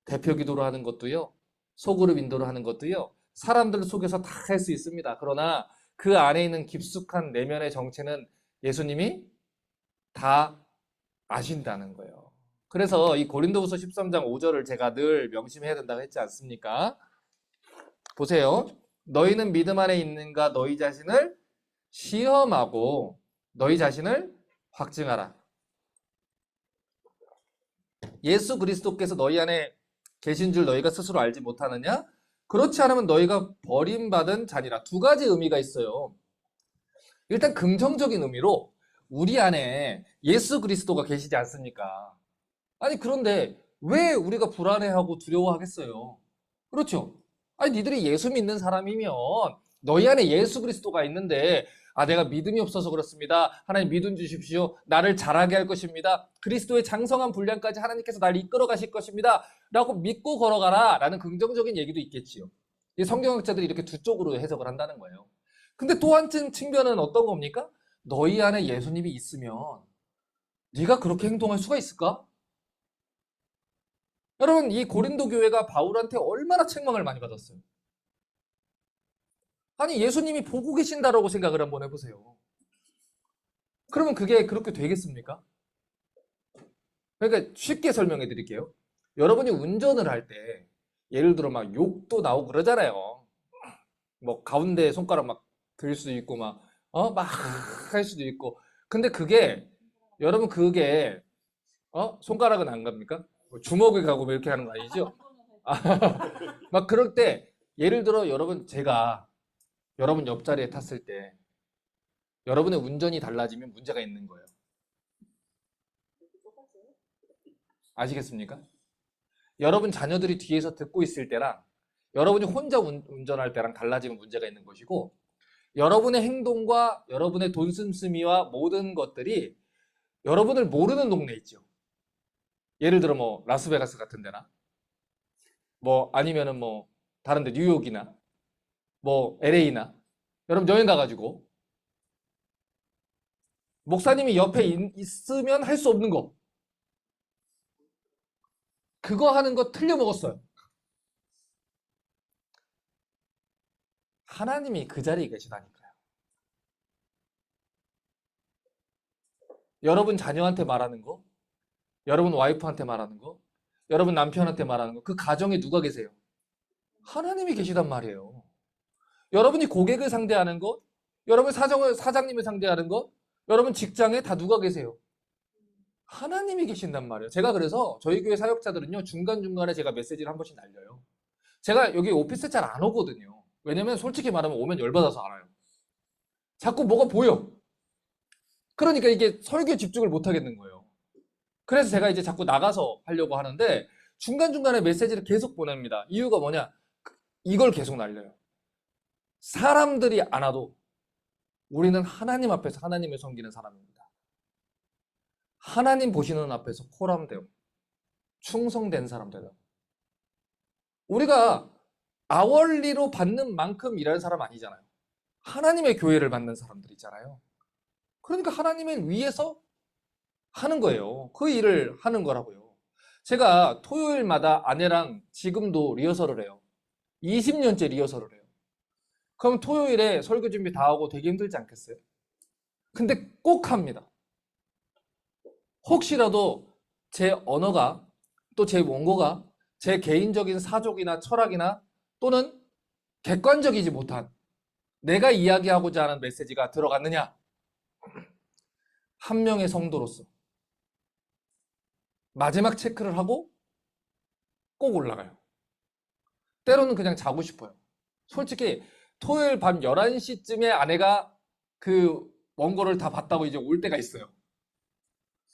대표 기도를 하는 것도요, 소그룹 인도를 하는 것도요, 사람들 속에서 다 할 수 있습니다. 그러나 그 안에 있는 깊숙한 내면의 정체는 예수님이 다 아신다는 거예요. 그래서 이 고린도후서 13장 5절을 제가 늘 명심해야 된다고 했지 않습니까? 보세요. 너희는 믿음 안에 있는가 너희 자신을 시험하고 너희 자신을 확증하라. 예수 그리스도께서 너희 안에 계신 줄 너희가 스스로 알지 못하느냐? 그렇지 않으면 너희가 버림받은 자니라. 두 가지 의미가 있어요. 일단 긍정적인 의미로 우리 안에 예수 그리스도가 계시지 않습니까? 아니, 그런데 왜 우리가 불안해하고 두려워하겠어요? 그렇죠? 아니, 니들이 예수 믿는 사람이면 너희 안에 예수 그리스도가 있는데 내가 믿음이 없어서 그렇습니다. 하나님 믿음 주십시오. 나를 잘하게 할 것입니다. 그리스도의 장성한 분량까지 하나님께서 날 이끌어 가실 것입니다. 라고 믿고 걸어가라 라는 긍정적인 얘기도 있겠지요. 이 성경학자들이 이렇게 두 쪽으로 해석을 한다는 거예요. 근데 또 한 측면은 어떤 겁니까? 너희 안에 예수님이 있으면 네가 그렇게 행동할 수가 있을까? 여러분, 이 고린도 교회가 바울한테 얼마나 책망을 많이 받았어요. 아니, 예수님이 보고 계신다라고 생각을 한번 해보세요. 그러면 그게 그렇게 되겠습니까? 그러니까 쉽게 설명해 드릴게요. 여러분이 운전을 할 때 예를 들어 막 욕도 나오고 그러잖아요. 뭐 가운데 손가락 막 들 수도 있고 막 할 수도 있고. 근데 그게 여러분 그게 손가락은 안 갑니까? 뭐 주먹을 가고 뭐 이렇게 하는 거 아니죠? 아, 막 그럴 때 예를 들어 여러분 제가 여러분 옆자리에 탔을 때 여러분의 운전이 달라지면 문제가 있는 거예요. 아시겠습니까? 여러분 자녀들이 뒤에서 듣고 있을 때랑 여러분이 혼자 운전할 때랑 달라지면 문제가 있는 것이고 여러분의 행동과 여러분의 돈 씀씀이와 모든 것들이 여러분을 모르는 동네 있죠. 예를 들어 뭐 라스베가스 같은 데나 뭐 아니면은 뭐 다른 데 뉴욕이나 뭐 LA나 여러분 여행 가가지고 목사님이 옆에 있으면 할 수 없는 거 그거 하는 거 틀려 먹었어요. 하나님이 그 자리에 계시다니까요. 여러분 자녀한테 말하는 거, 여러분 와이프한테 말하는 거, 여러분 남편한테 말하는 거, 그 가정에 누가 계세요? 하나님이 계시단 말이에요. 여러분이 고객을 상대하는 것, 여러분 사장님을 상대하는 것, 여러분 직장에 다 누가 계세요? 하나님이 계신단 말이에요. 제가 그래서 저희 교회 사역자들은요, 중간중간에 제가 메시지를 한 번씩 날려요. 제가 여기 오피스 잘 안 오거든요. 왜냐면 솔직히 말하면 오면 열받아서 알아요. 자꾸 뭐가 보여. 그러니까 이게 설교에 집중을 못 하겠는 거예요. 그래서 제가 이제 자꾸 나가서 하려고 하는데 중간중간에 메시지를 계속 보냅니다. 이유가 뭐냐? 이걸 계속 날려요. 사람들이 안 와도 우리는 하나님 앞에서 하나님을 섬기는 사람입니다. 하나님 보시는 앞에서 콜함되고 충성된 사람 되라고. 우리가 아월리로 받는 만큼 일하는 사람 아니잖아요. 하나님의 교회를 받는 사람들이잖아요. 그러니까 하나님을 위해서 하는 거예요. 그 일을 하는 거라고요. 제가 토요일마다 아내랑 지금도 리허설을 해요. 20년째 리허설을 해요. 그럼 토요일에 설교 준비 다 하고 되게 힘들지 않겠어요? 근데 꼭 합니다. 혹시라도 제 언어가 또 제 원고가 제 개인적인 사족이나 철학이나 또는 객관적이지 못한 내가 이야기하고자 하는 메시지가 들어갔느냐? 한 명의 성도로서 마지막 체크를 하고 꼭 올라가요. 때로는 그냥 자고 싶어요. 솔직히 토요일 밤 11시쯤에 아내가 그 원고를 다 봤다고 이제 올 때가 있어요.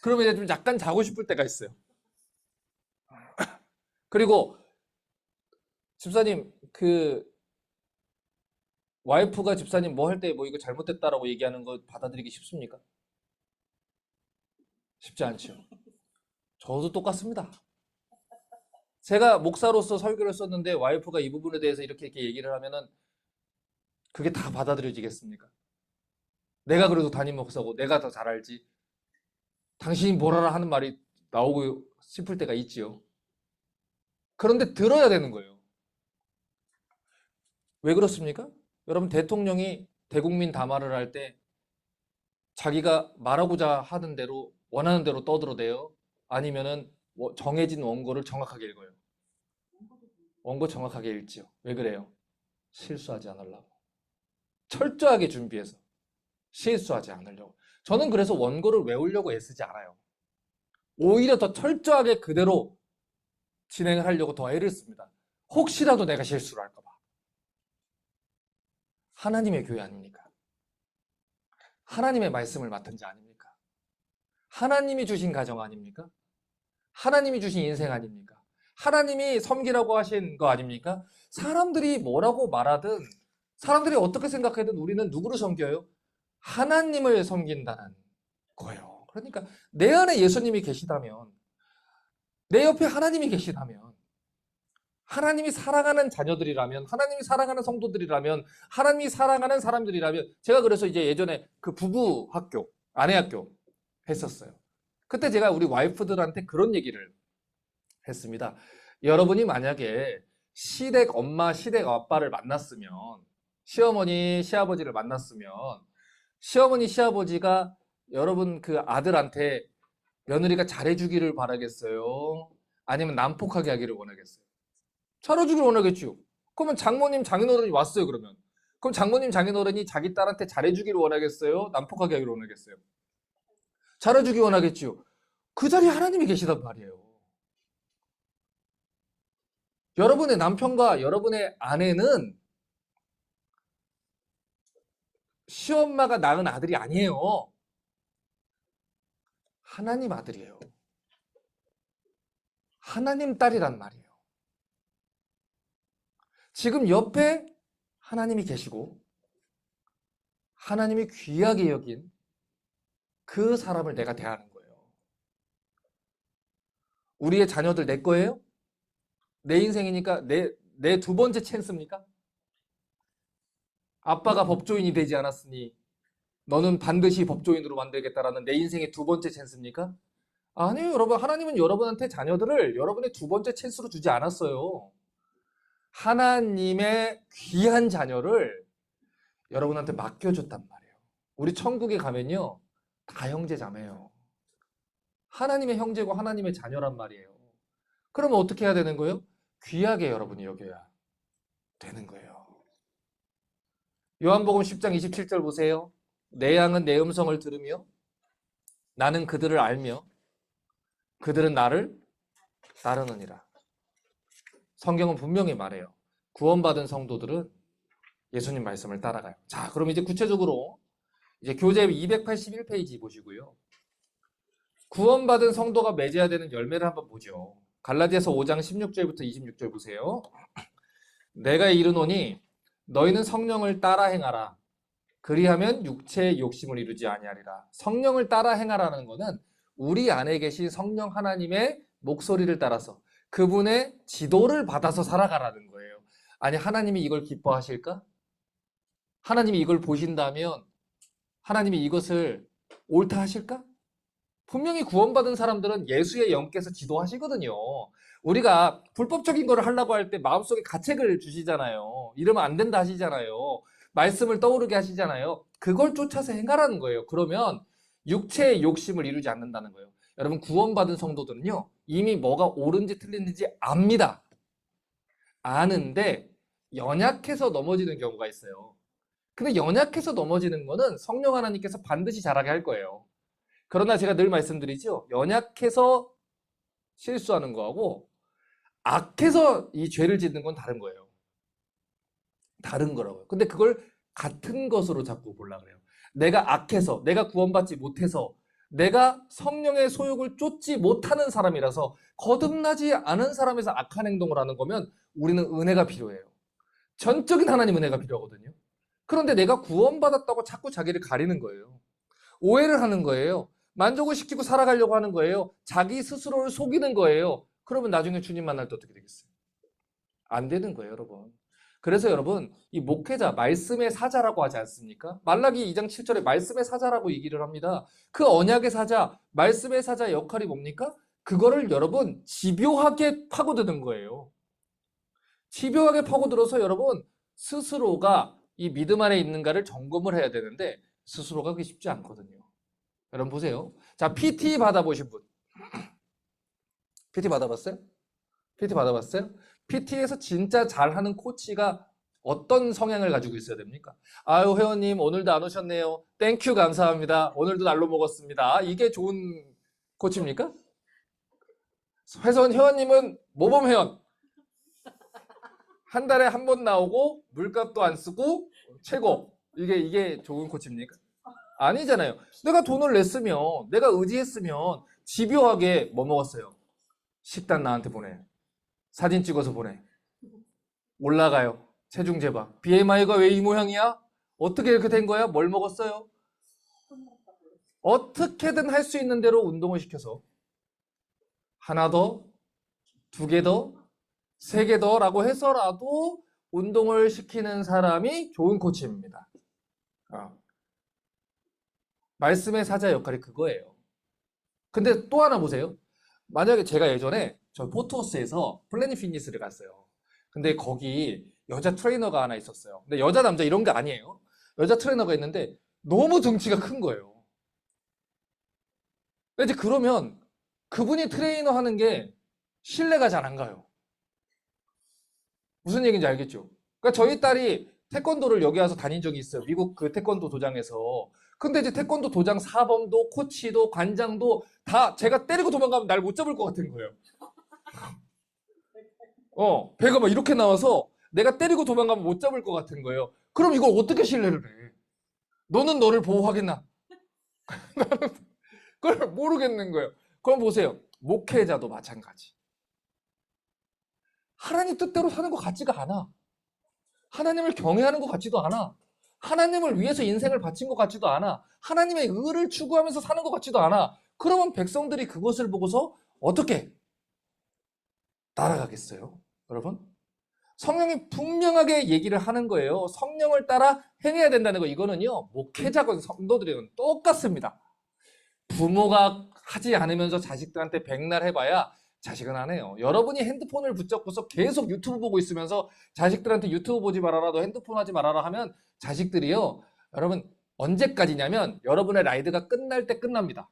그러면 이제 좀 약간 자고 싶을 때가 있어요. 그리고 집사님 그 와이프가 집사님 뭐 할 때 뭐 이거 잘못됐다라고 얘기하는 거 받아들이기 쉽습니까? 쉽지 않죠. 저도 똑같습니다. 제가 목사로서 설교를 썼는데 와이프가 이 부분에 대해서 이렇게 얘기를 하면은 그게 다 받아들여지겠습니까? 내가 그래도 담임 목사고 내가 더 잘 알지. 당신이 뭐라라 하는 말이 나오고 싶을 때가 있지요. 그런데 들어야 되는 거예요. 왜 그렇습니까? 여러분 대통령이 대국민 담화를 할 때 자기가 말하고자 하는 대로 원하는 대로 떠들어대요. 아니면은 정해진 원고를 정확하게 읽어요. 원고 정확하게 읽지요. 왜 그래요? 실수하지 않으려고. 철저하게 준비해서 실수하지 않으려고. 저는 그래서 원고를 외우려고 애쓰지 않아요. 오히려 더 철저하게 그대로 진행을 하려고 더 애를 씁니다. 혹시라도 내가 실수를 할까 봐. 하나님의 교회 아닙니까? 하나님의 말씀을 맡은 자 아닙니까? 하나님이 주신 가정 아닙니까? 하나님이 주신 인생 아닙니까? 하나님이 섬기라고 하신 거 아닙니까? 사람들이 뭐라고 말하든 사람들이 어떻게 생각하든 우리는 누구를 섬겨요? 하나님을 섬긴다는 거예요. 그러니까 내 안에 예수님이 계시다면 내 옆에 하나님이 계시다면 하나님이 사랑하는 자녀들이라면 하나님이 사랑하는 성도들이라면 하나님이 사랑하는 사람들이라면 제가 그래서 이제 예전에 그 부부 학교 아내 학교 했었어요. 그때 제가 우리 와이프들한테 그런 얘기를 했습니다. 여러분이 만약에 시댁 엄마 시댁 아빠를 만났으면 시어머니 시아버지를 만났으면 시어머니 시아버지가 여러분 그 아들한테 며느리가 잘해주기를 바라겠어요? 아니면 난폭하게 하기를 원하겠어요? 잘해주기를 원하겠죠. 그러면 장모님 장인어른이 왔어요. 그러면 그럼 장모님 장인어른이 자기 딸한테 잘해주기를 원하겠어요? 난폭하게 하기를 원하겠어요? 잘해주기 원하겠지요. 그 자리에 하나님이 계시단 말이에요. 여러분의 남편과 여러분의 아내는 시엄마가 낳은 아들이 아니에요. 하나님 아들이에요. 하나님 딸이란 말이에요. 지금 옆에 하나님이 계시고 하나님이 귀하게 여긴 그 사람을 내가 대하는 거예요. 우리의 자녀들 내 거예요? 내 인생이니까 내 두 번째 찬스입니까? 아빠가 법조인이 되지 않았으니 너는 반드시 법조인으로 만들겠다라는 내 인생의 두 번째 찬스입니까? 아니요, 여러분. 하나님은 여러분한테 자녀들을 여러분의 두 번째 찬스로 주지 않았어요. 하나님의 귀한 자녀를 여러분한테 맡겨줬단 말이에요. 우리 천국에 가면요, 다 형제 자매예요. 하나님의 형제고 하나님의 자녀란 말이에요. 그러면 어떻게 해야 되는 거예요? 귀하게 여러분이 여겨야 되는 거예요. 요한복음 10장 27절 보세요. 내 양은 내 음성을 들으며 나는 그들을 알며 그들은 나를 따르느니라. 성경은 분명히 말해요. 구원받은 성도들은 예수님 말씀을 따라가요. 자, 그럼 이제 구체적으로 이제 교재 281페이지 보시고요. 구원받은 성도가 맺어야 되는 열매를 한번 보죠. 갈라디아서 5장 16절부터 26절 보세요. 내가 이르노니 너희는 성령을 따라 행하라. 그리하면 육체의 욕심을 이루지 아니하리라. 성령을 따라 행하라는 것은 우리 안에 계신 성령 하나님의 목소리를 따라서 그분의 지도를 받아서 살아가라는 거예요. 아니, 하나님이 이걸 기뻐하실까? 하나님이 이걸 보신다면 하나님이 이것을 옳다 하실까? 분명히 구원받은 사람들은 예수의 영께서 지도하시거든요. 우리가 불법적인 거를 하려고 할 때 마음속에 가책을 주시잖아요. 이러면 안 된다 하시잖아요. 말씀을 떠오르게 하시잖아요. 그걸 쫓아서 행하라는 거예요. 그러면 육체의 욕심을 이루지 않는다는 거예요. 여러분, 구원받은 성도들은요, 이미 뭐가 옳은지 틀린지 압니다. 아는데 연약해서 넘어지는 경우가 있어요. 근데 연약해서 넘어지는 거는 성령 하나님께서 반드시 잘하게 할 거예요. 그러나 제가 늘 말씀드리죠. 연약해서 실수하는 거하고 악해서 이 죄를 짓는 건 다른 거예요. 다른 거라고요. 근데 그걸 같은 것으로 자꾸 보려고 그래요. 내가 악해서, 내가 구원받지 못해서, 내가 성령의 소욕을 쫓지 못하는 사람이라서 거듭나지 않은 사람에서 악한 행동을 하는 거면 우리는 은혜가 필요해요. 전적인 하나님 은혜가 필요하거든요. 그런데 내가 구원받았다고 자꾸 자기를 가리는 거예요. 오해를 하는 거예요. 만족을 시키고 살아가려고 하는 거예요. 자기 스스로를 속이는 거예요. 그러면 나중에 주님 만날 때 어떻게 되겠어요? 안 되는 거예요, 여러분. 그래서 여러분, 이 목회자, 말씀의 사자라고 하지 않습니까? 말라기 2장 7절에 말씀의 사자라고 얘기를 합니다. 그 언약의 사자, 말씀의 사자의 역할이 뭡니까? 그거를 여러분 집요하게 파고드는 거예요. 집요하게 파고들어서 여러분 스스로가 이 믿음 안에 있는가를 점검을 해야 되는데 스스로가 그게 쉽지 않거든요. 여러분 보세요. 자, PT 받아보신 분. PT 받아봤어요? PT 받아봤어요? PT에서 진짜 잘하는 코치가 어떤 성향을 가지고 있어야 됩니까? 아유, 회원님 오늘도 안 오셨네요. 땡큐 감사합니다. 오늘도 날로 먹었습니다. 이게 좋은 코치입니까? 회원님은 모범 회원. 한 달에 한 번 나오고 물값도 안 쓰고 최고. 이게 좋은 코치입니까? 아니잖아요. 내가 돈을 냈으면, 내가 의지했으면 집요하게 뭐 먹었어요? 식단 나한테 보내. 사진 찍어서 보내. 올라가요. 체중 재봐. BMI가 왜 이 모양이야? 어떻게 이렇게 된 거야? 뭘 먹었어요? 어떻게든 할 수 있는 대로 운동을 시켜서 하나 더, 두 개 더, 세 개 더라고 해서라도 운동을 시키는 사람이 좋은 코치입니다. 말씀의 사자 역할이 그거예요. 근데 또 하나 보세요. 만약에 제가 예전에 저 포토스에서 플래닛 피트니스를 갔어요. 근데 거기 여자 트레이너가 하나 있었어요. 근데 여자 남자 이런 게 아니에요. 여자 트레이너가 있는데 너무 등치가 큰 거예요. 근데 이제 그러면 그분이 트레이너 하는 게 신뢰가 잘 안 가요. 무슨 얘기인지 알겠죠? 그러니까 저희 딸이 태권도를 여기 와서 다닌 적이 있어요. 미국 그 태권도 도장에서. 근데 이제 태권도 도장 사범도 코치도 관장도 다 제가 때리고 도망가면 날 못 잡을 것 같은 거예요. 배가 막 이렇게 나와서 내가 때리고 도망가면 못 잡을 것 같은 거예요. 그럼 이걸 어떻게 신뢰를 해? 너는 너를 보호하겠나? 그걸 모르겠는 거예요. 그럼 보세요. 목회자도 마찬가지. 하나님 뜻대로 사는 것 같지가 않아. 하나님을 경외하는 것 같지도 않아. 하나님을 위해서 인생을 바친 것 같지도 않아. 하나님의 의를 추구하면서 사는 것 같지도 않아. 그러면 백성들이 그것을 보고서 어떻게 따라가겠어요? 여러분? 성령이 분명하게 얘기를 하는 거예요. 성령을 따라 행해야 된다는 거. 이거는요, 목회자건 성도들이건 똑같습니다. 부모가 하지 않으면서 자식들한테 백날 해봐야 자식은 안 해요. 여러분이 핸드폰을 붙잡고서 계속 유튜브 보고 있으면서 자식들한테 유튜브 보지 말아라, 너 핸드폰 하지 말아라 하면 자식들이요, 여러분 언제까지냐면 여러분의 라이드가 끝날 때 끝납니다.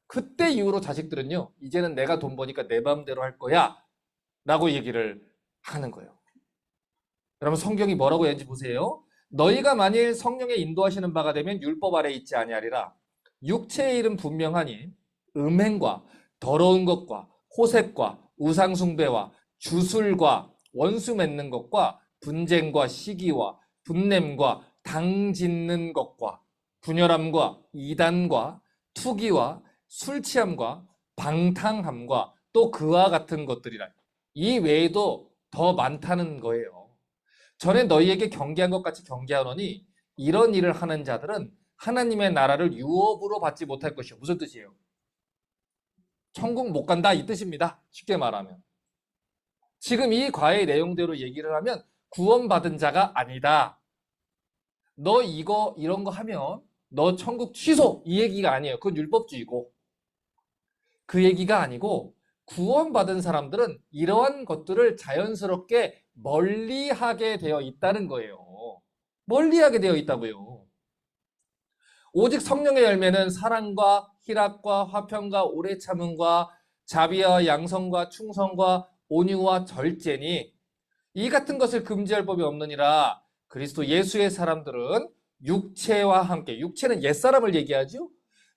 그때 이후로 자식들은요, 이제는 내가 돈 버니까 내 마음대로 할 거야 라고 얘기를 하는 거예요. 여러분 성경이 뭐라고 했는지 보세요. 너희가 만일 성령의 인도하시는 바가 되면 율법 아래 있지 아니하리라. 육체의 일은 분명하니 음행과 더러운 것과 호색과 우상숭배와 주술과 원수 맺는 것과 분쟁과 시기와 분냄과 당 짓는 것과 분열함과 이단과 투기와 술 취함과 방탕함과 또 그와 같은 것들이라. 이 외에도 더 많다는 거예요. 전에 너희에게 경계한 것 같이 경계하노니 이런 일을 하는 자들은 하나님의 나라를 유업으로 받지 못할 것이요. 무슨 뜻이에요? 천국 못 간다 이 뜻입니다. 쉽게 말하면. 지금 이 과의 내용대로 얘기를 하면 구원받은 자가 아니다. 너 이거 이런 거 하면 너 천국 취소 이 얘기가 아니에요. 그건 율법주의고. 그 얘기가 아니고 구원받은 사람들은 이러한 것들을 자연스럽게 멀리하게 되어 있다는 거예요. 멀리하게 되어 있다고요. 오직 성령의 열매는 사랑과 희락과 화평과 오래 참음과 자비와 양성과 충성과 온유와 절제니 이 같은 것을 금지할 법이 없느니라. 그리스도 예수의 사람들은 육체와 함께, 육체는 옛사람을 얘기하죠.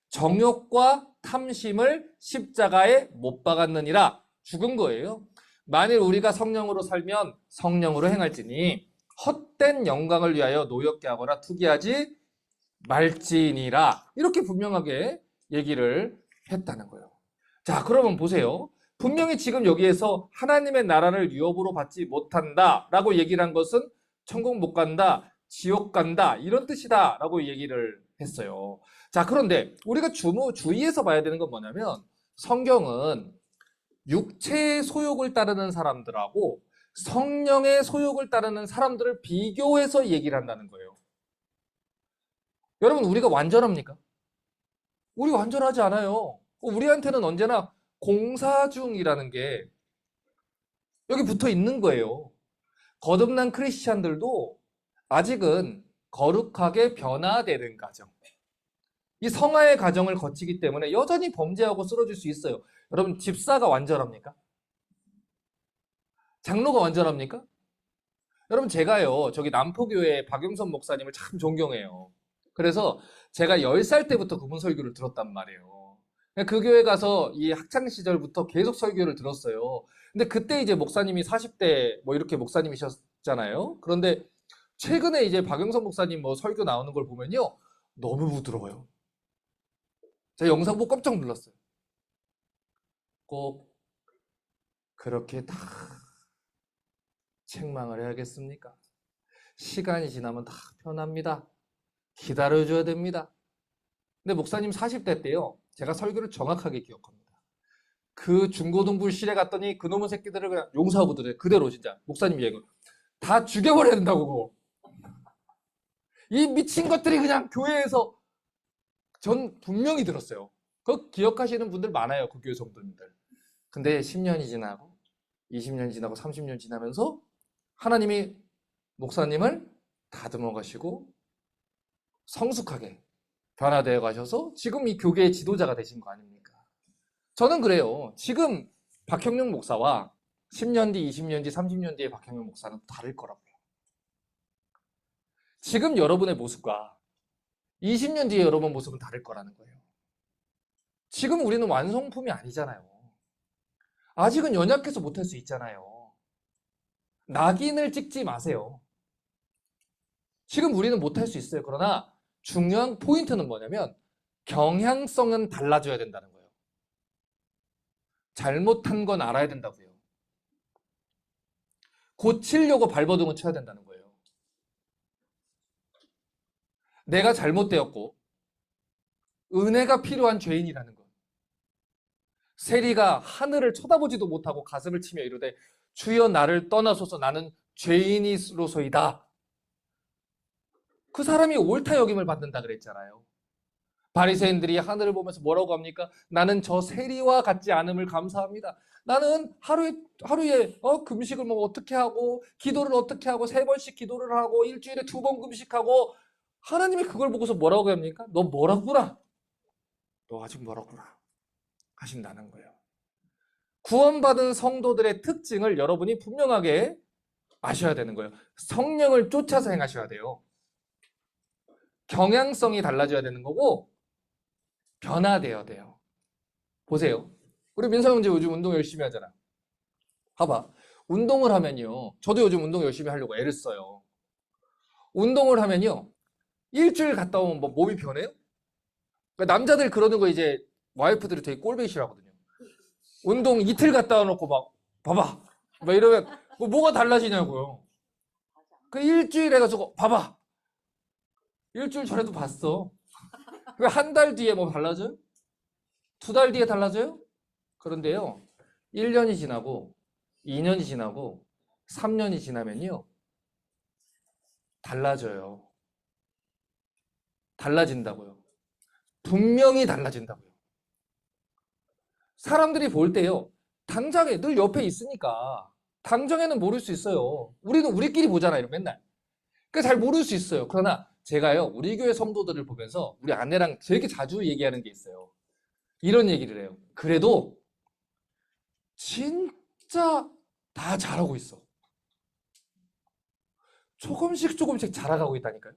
정욕과 탐심을 십자가에 못 박았느니라. 죽은 거예요. 만일 우리가 성령으로 살면 성령으로 행할지니 헛된 영광을 위하여 노엽게 하거나 투기하지 말지니라. 이렇게 분명하게 얘기를 했다는 거예요. 자, 그러면 보세요. 분명히 지금 여기에서 하나님의 나라를 유업으로 받지 못한다 라고 얘기를 한 것은 천국 못 간다, 지옥 간다 이런 뜻이다 라고 얘기를 했어요. 자, 그런데 우리가 주의해서 봐야 되는 건 뭐냐면 성경은 육체의 소욕을 따르는 사람들하고 성령의 소욕을 따르는 사람들을 비교해서 얘기를 한다는 거예요. 여러분 우리가 완전합니까? 우리 완전하지 않아요. 우리한테는 언제나 공사 중이라는 게 여기 붙어 있는 거예요. 거듭난 크리스찬들도 아직은 거룩하게 변화되는 과정. 이 성화의 과정을 거치기 때문에 여전히 범죄하고 쓰러질 수 있어요. 여러분 집사가 완전합니까? 장로가 완전합니까? 여러분 제가요 저기 남포교회 박영선 목사님을 참 존경해요. 그래서 제가 10살 때부터 그분 설교를 들었단 말이에요. 그 교회 가서 이 학창 시절부터 계속 설교를 들었어요. 근데 그때 이제 목사님이 40대 뭐 이렇게 목사님이셨잖아요. 그런데 최근에 이제 박영선 목사님 뭐 설교 나오는 걸 보면요. 너무 부드러워요. 제가 영상 보고 깜짝 놀랐어요. 꼭 그렇게 다 책망을 해야겠습니까? 시간이 지나면 다 편합니다. 기다려줘야 됩니다. 근데 목사님 40대 때요. 제가 설교를 정확하게 기억합니다. 그 중고등부실에 갔더니 그놈의 새끼들을 그냥 용서하고 들어요. 그대로 진짜 목사님 얘기 다 죽여버려야 된다고. 이 미친 것들이 그냥 교회에서 전 분명히 들었어요. 그거 기억하시는 분들 많아요. 그 교회 성도님들. 근데 10년이 지나고 20년이 지나고 30년 지나면서 하나님이 목사님을 다듬어 가시고 성숙하게 변화되어 가셔서 지금 이 교계의 지도자가 되신 거 아닙니까? 저는 그래요. 지금 박형룡 목사와 10년 뒤, 20년 뒤, 30년 뒤의 박형룡 목사는 다를 거라고요. 지금 여러분의 모습과 20년 뒤에 여러분 모습은 다를 거라는 거예요. 지금 우리는 완성품이 아니잖아요. 아직은 연약해서 못할 수 있잖아요. 낙인을 찍지 마세요. 지금 우리는 못할 수 있어요. 그러나 중요한 포인트는 뭐냐면 경향성은 달라져야 된다는 거예요. 잘못한 건 알아야 된다고요. 고치려고 발버둥을 쳐야 된다는 거예요. 내가 잘못되었고 은혜가 필요한 죄인이라는 것. 세리가 하늘을 쳐다보지도 못하고 가슴을 치며 이르되 주여 나를 떠나소서 나는 죄인이로소이다. 그 사람이 옳다 여김을 받는다 그랬잖아요. 바리새인들이 하늘을 보면서 뭐라고 합니까? 나는 저 세리와 같지 않음을 감사합니다. 나는 하루에 금식을 뭐 어떻게 하고 기도를 어떻게 하고 3번씩 기도를 하고 일주일에 2번 금식하고 하나님이 그걸 보고서 뭐라고 합니까? 너 뭐라구나. 너 아직 뭐라구나 하신다는 거예요. 구원받은 성도들의 특징을 여러분이 분명하게 아셔야 되는 거예요. 성령을 쫓아서 행하셔야 돼요. 경향성이 달라져야 되는 거고 변화되어야 돼요. 보세요. 우리 민서 형제 요즘 운동 열심히 하잖아. 봐봐. 운동을 하면요. 저도 요즘 운동 열심히 하려고 애를 써요. 운동을 하면요. 일주일 갔다 오면 뭐 몸이 변해요? 그러니까 남자들 그러는 거 이제 와이프들이 되게 꼴보기 싫어하거든요. 운동 이틀 갔다 와놓고 막 봐봐. 막 이러면 뭐가 달라지냐고요. 그 일주일 해가지고 봐봐. 일주일 전에도 봤어. 그 한 달 뒤에 뭐 달라져요? 2달 뒤에 달라져요? 그런데요. 1년이 지나고 2년이 지나고 3년이 지나면요. 달라져요. 달라진다고요. 분명히 달라진다고요. 사람들이 볼 때요. 당장에 늘 옆에 있으니까 당장에는 모를 수 있어요. 우리는 우리끼리 보잖아요. 맨날. 그러니까 잘 모를 수 있어요. 그러나 제가요. 우리 교회 성도들을 보면서 우리 아내랑 되게 자주 얘기하는 게 있어요. 이런 얘기를 해요. 그래도 진짜 다 잘하고 있어. 조금씩 잘아가고 있다니까요.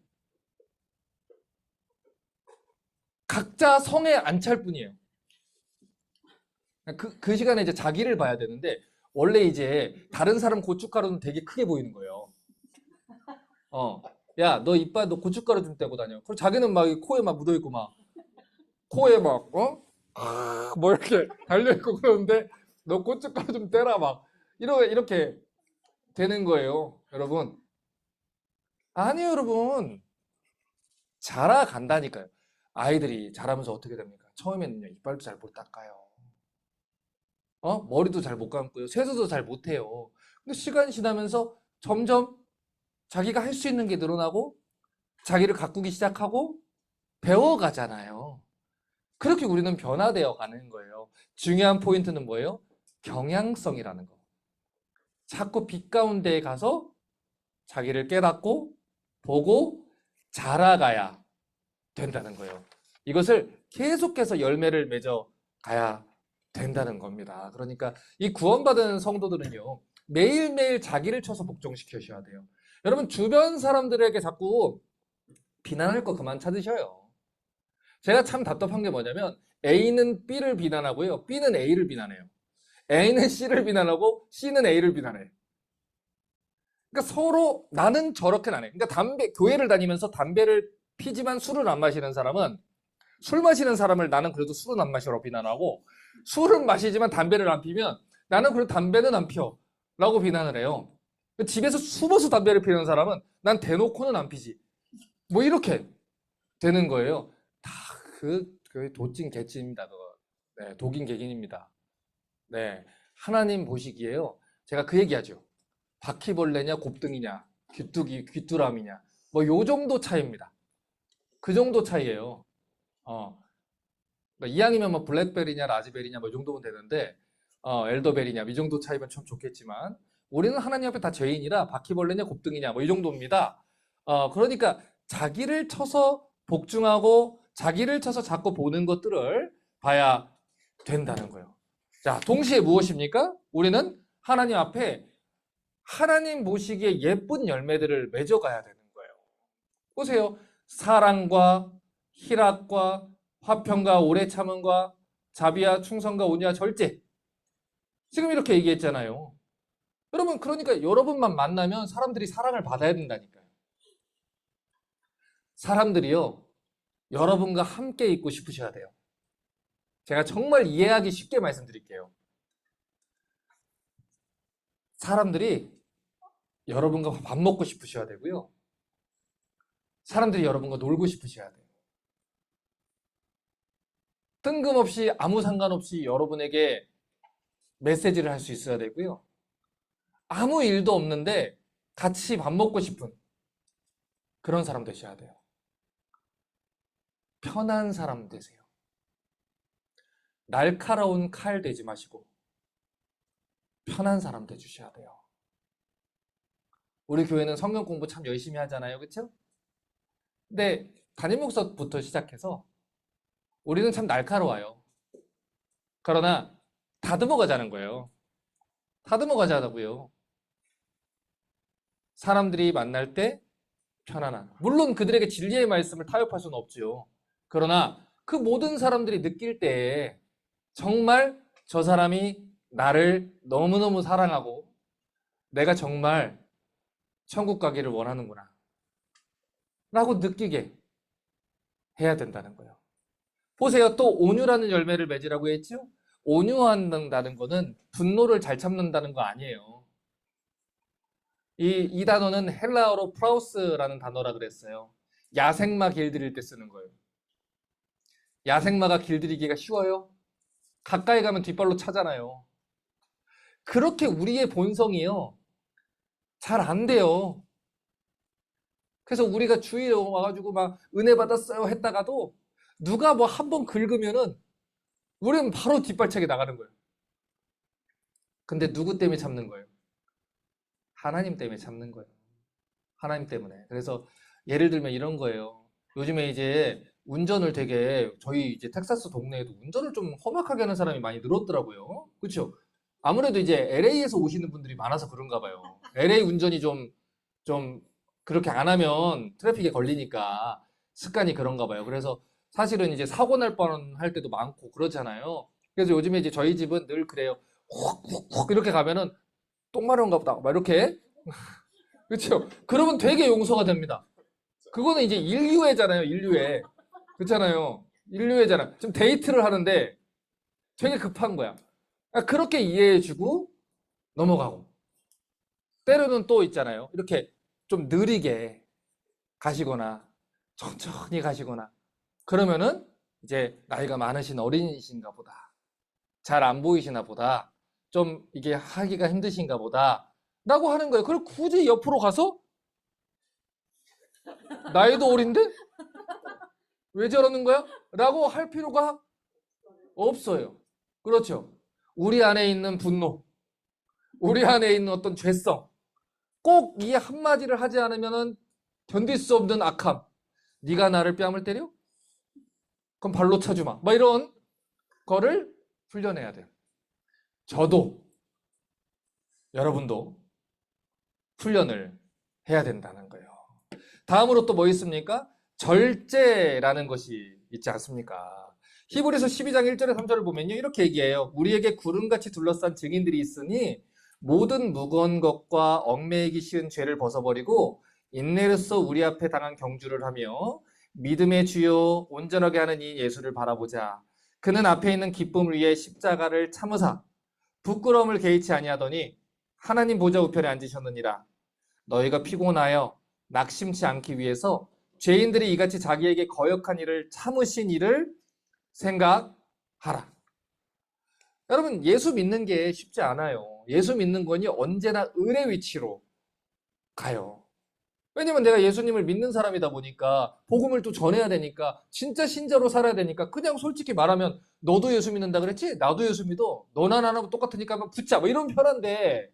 각자 성에 안 찰 뿐이에요. 그 시간에 이제 자기를 봐야 되는데 원래 이제 다른 사람 고춧가루는 되게 크게 보이는 거예요. 야, 너 이빨 너 고춧가루 좀 떼고 다녀. 그럼 자기는 막 코에 막 묻어 있고 막 코에 막 뭐 이렇게 달려 있고 그러는데 너 고춧가루 좀 떼라 막 이렇게 되는 거예요, 여러분. 아니요, 여러분. 자라간다니까요. 아이들이 자라면서 어떻게 됩니까? 처음에는요, 이빨도 잘 못 닦아요. 머리도 잘 못 감고요. 세수도 잘 못해요. 근데 시간이 지나면서 점점 자기가 할 수 있는 게 늘어나고 자기를 가꾸기 시작하고 배워가잖아요. 그렇게 우리는 변화되어 가는 거예요. 중요한 포인트는 뭐예요? 경향성이라는 거. 자꾸 빛 가운데에 가서 자기를 깨닫고 보고 자라가야 된다는 거예요. 이것을 계속해서 열매를 맺어 가야 된다는 겁니다. 그러니까 이 구원받은 성도들은요, 매일매일 자기를 쳐서 복종시켜셔야 돼요. 여러분, 주변 사람들에게 자꾸 비난할 거 그만 찾으셔요. 제가 참 답답한 게 뭐냐면, A는 B를 비난하고요, B는 A를 비난해요. A는 C를 비난하고, C는 A를 비난해요. 그러니까 서로 나는 저렇게는 안 해. 그러니까 교회를 다니면서 담배를 피지만 술을 안 마시는 사람은 술 마시는 사람을 나는 그래도 술은 안 마시라고 비난하고 술은 마시지만 담배를 안 피면 나는 그래도 담배는 안 펴 라고 비난을 해요. 집에서 숨어서 담배를 피우는 사람은 난 대놓고는 안 피지. 뭐 이렇게 되는 거예요. 다 그 도찐 개찐입니다. 그거. 네, 독인 개긴입니다. 네, 하나님 보시기에요. 제가 그 얘기하죠. 바퀴벌레냐 곱등이냐 귀뚜라미냐 뭐 요 정도 차이입니다. 그 정도 차이예요. 그러니까 이왕이면 뭐 블랙베리냐 라즈베리냐 뭐 이 정도면 되는데 엘더베리냐 이 정도 차이면 참 좋겠지만 우리는 하나님 앞에 다 죄인이라 바퀴벌레냐 곱등이냐 뭐 이 정도입니다. 그러니까 자기를 쳐서 복종하고 자기를 쳐서 자꾸 보는 것들을 봐야 된다는 거예요. 자, 동시에 무엇입니까? 우리는 하나님 앞에 하나님 보시기에 예쁜 열매들을 맺어가야 되는 거예요. 보세요. 사랑과 희락과 화평과 오래 참음과 자비와 충성과 온유와 절제. 지금 이렇게 얘기했잖아요. 여러분, 그러니까 여러분만 만나면 사람들이 사랑을 받아야 된다니까요. 사람들이요, 여러분과 함께 있고 싶으셔야 돼요. 제가 정말 이해하기 쉽게 말씀드릴게요. 사람들이 여러분과 밥 먹고 싶으셔야 되고요. 사람들이 여러분과 놀고 싶으셔야 돼요. 뜬금없이 아무 상관없이 여러분에게 메시지를 할 수 있어야 되고요. 아무 일도 없는데 같이 밥 먹고 싶은 그런 사람 되셔야 돼요. 편한 사람 되세요. 날카로운 칼 되지 마시고 편한 사람 되주셔야 돼요. 우리 교회는 성경 공부 참 열심히 하잖아요. 그렇죠? 근데 담임 목사부터 시작해서 우리는 참 날카로워요. 그러나 다듬어 가자는 거예요. 다듬어 가자고요. 사람들이 만날 때 편안한. 물론 그들에게 진리의 말씀을 타협할 수는 없죠. 그러나 그 모든 사람들이 느낄 때 정말 저 사람이 나를 너무너무 사랑하고 내가 정말 천국 가기를 원하는구나 라고 느끼게 해야 된다는 거예요. 보세요. 또 온유라는 열매를 맺으라고 했죠? 온유한다는 거는 분노를 잘 참는다는 거 아니에요. 이 단어는 헬라어로 프라우스라는 단어라 그랬어요. 야생마 길들일 때 쓰는 거예요. 야생마가 길들이기가 쉬워요? 가까이 가면 뒷발로 차잖아요. 그렇게 우리의 본성이요. 잘 안 돼요. 그래서 우리가 주일에 와가지고 막 은혜 받았어요 했다가도 누가 뭐 한 번 긁으면은 우리는 바로 뒷발차기 나가는 거예요. 근데 누구 때문에 참는 거예요? 하나님 때문에 참는 거예요. 하나님 때문에. 그래서 예를 들면 이런 거예요. 요즘에 이제 운전을 되게 저희 이제 텍사스 동네에도 운전을 좀 험악하게 하는 사람이 많이 늘었더라고요. 그렇죠? 아무래도 이제 LA에서 오시는 분들이 많아서 그런가 봐요. LA 운전이 좀 그렇게 안 하면 트래픽에 걸리니까 습관이 그런가 봐요. 그래서 사실은 이제 사고 날 뻔할 때도 많고 그렇잖아요. 그래서 요즘에 이제 저희 집은 늘 그래요. 훅훅훅 이렇게 가면은 똥 마려운가 보다. 막 이렇게. 그렇죠? 그러면 되게 용서가 됩니다. 그거는 이제 인류애잖아요, 인류애. 그렇잖아요. 인류애잖아. 지금 데이트를 하는데 되게 급한 거야. 그러니까 그렇게 이해해주고 넘어가고. 때로는 또 있잖아요. 이렇게 좀 느리게 가시거나 천천히 가시거나 그러면은 이제 나이가 많으신 어린이신가 보다. 잘 안 보이시나 보다. 좀 이게 하기가 힘드신가 보다. 라고 하는 거예요. 그걸 굳이 옆으로 가서 나이도 어린데 왜 저러는 거야? 라고 할 필요가 없어요. 그렇죠. 우리 안에 있는 분노, 우리 안에 있는 어떤 죄성, 꼭 이 한마디를 하지 않으면 견딜 수 없는 악함. 네가 나를 뺨을 때려? 그럼 발로 차주마. 뭐 이런 거를 훈련해야 돼요. 저도 여러분도 훈련을 해야 된다는 거예요. 다음으로 또 뭐 있습니까? 절제라는 것이 있지 않습니까? 히브리서 12장 1절에 3절을 보면요. 이렇게 얘기해요. 우리에게 구름같이 둘러싼 증인들이 있으니 모든 무거운 것과 얽매이기 쉬운 죄를 벗어버리고 인내로써 우리 앞에 당한 경주를 하며 믿음의 주요 온전하게 하는 이 예수를 바라보자. 그는 앞에 있는 기쁨을 위해 십자가를 참으사 부끄러움을 개의치 아니하더니 하나님 보좌 우편에 앉으셨느니라. 너희가 피곤하여 낙심치 않기 위해서 죄인들이 이같이 자기에게 거역한 일을 참으신 일을 생각하라. 여러분, 예수 믿는 게 쉽지 않아요. 예수 믿는 거니 언제나 을의 위치로 가요. 왜냐면 내가 예수님을 믿는 사람이다 보니까 복음을 또 전해야 되니까 진짜 신자로 살아야 되니까 그냥 솔직히 말하면 너도 예수 믿는다 그랬지? 나도 예수 믿어. 너나 나나 똑같으니까 막 붙자. 뭐 이런 편한데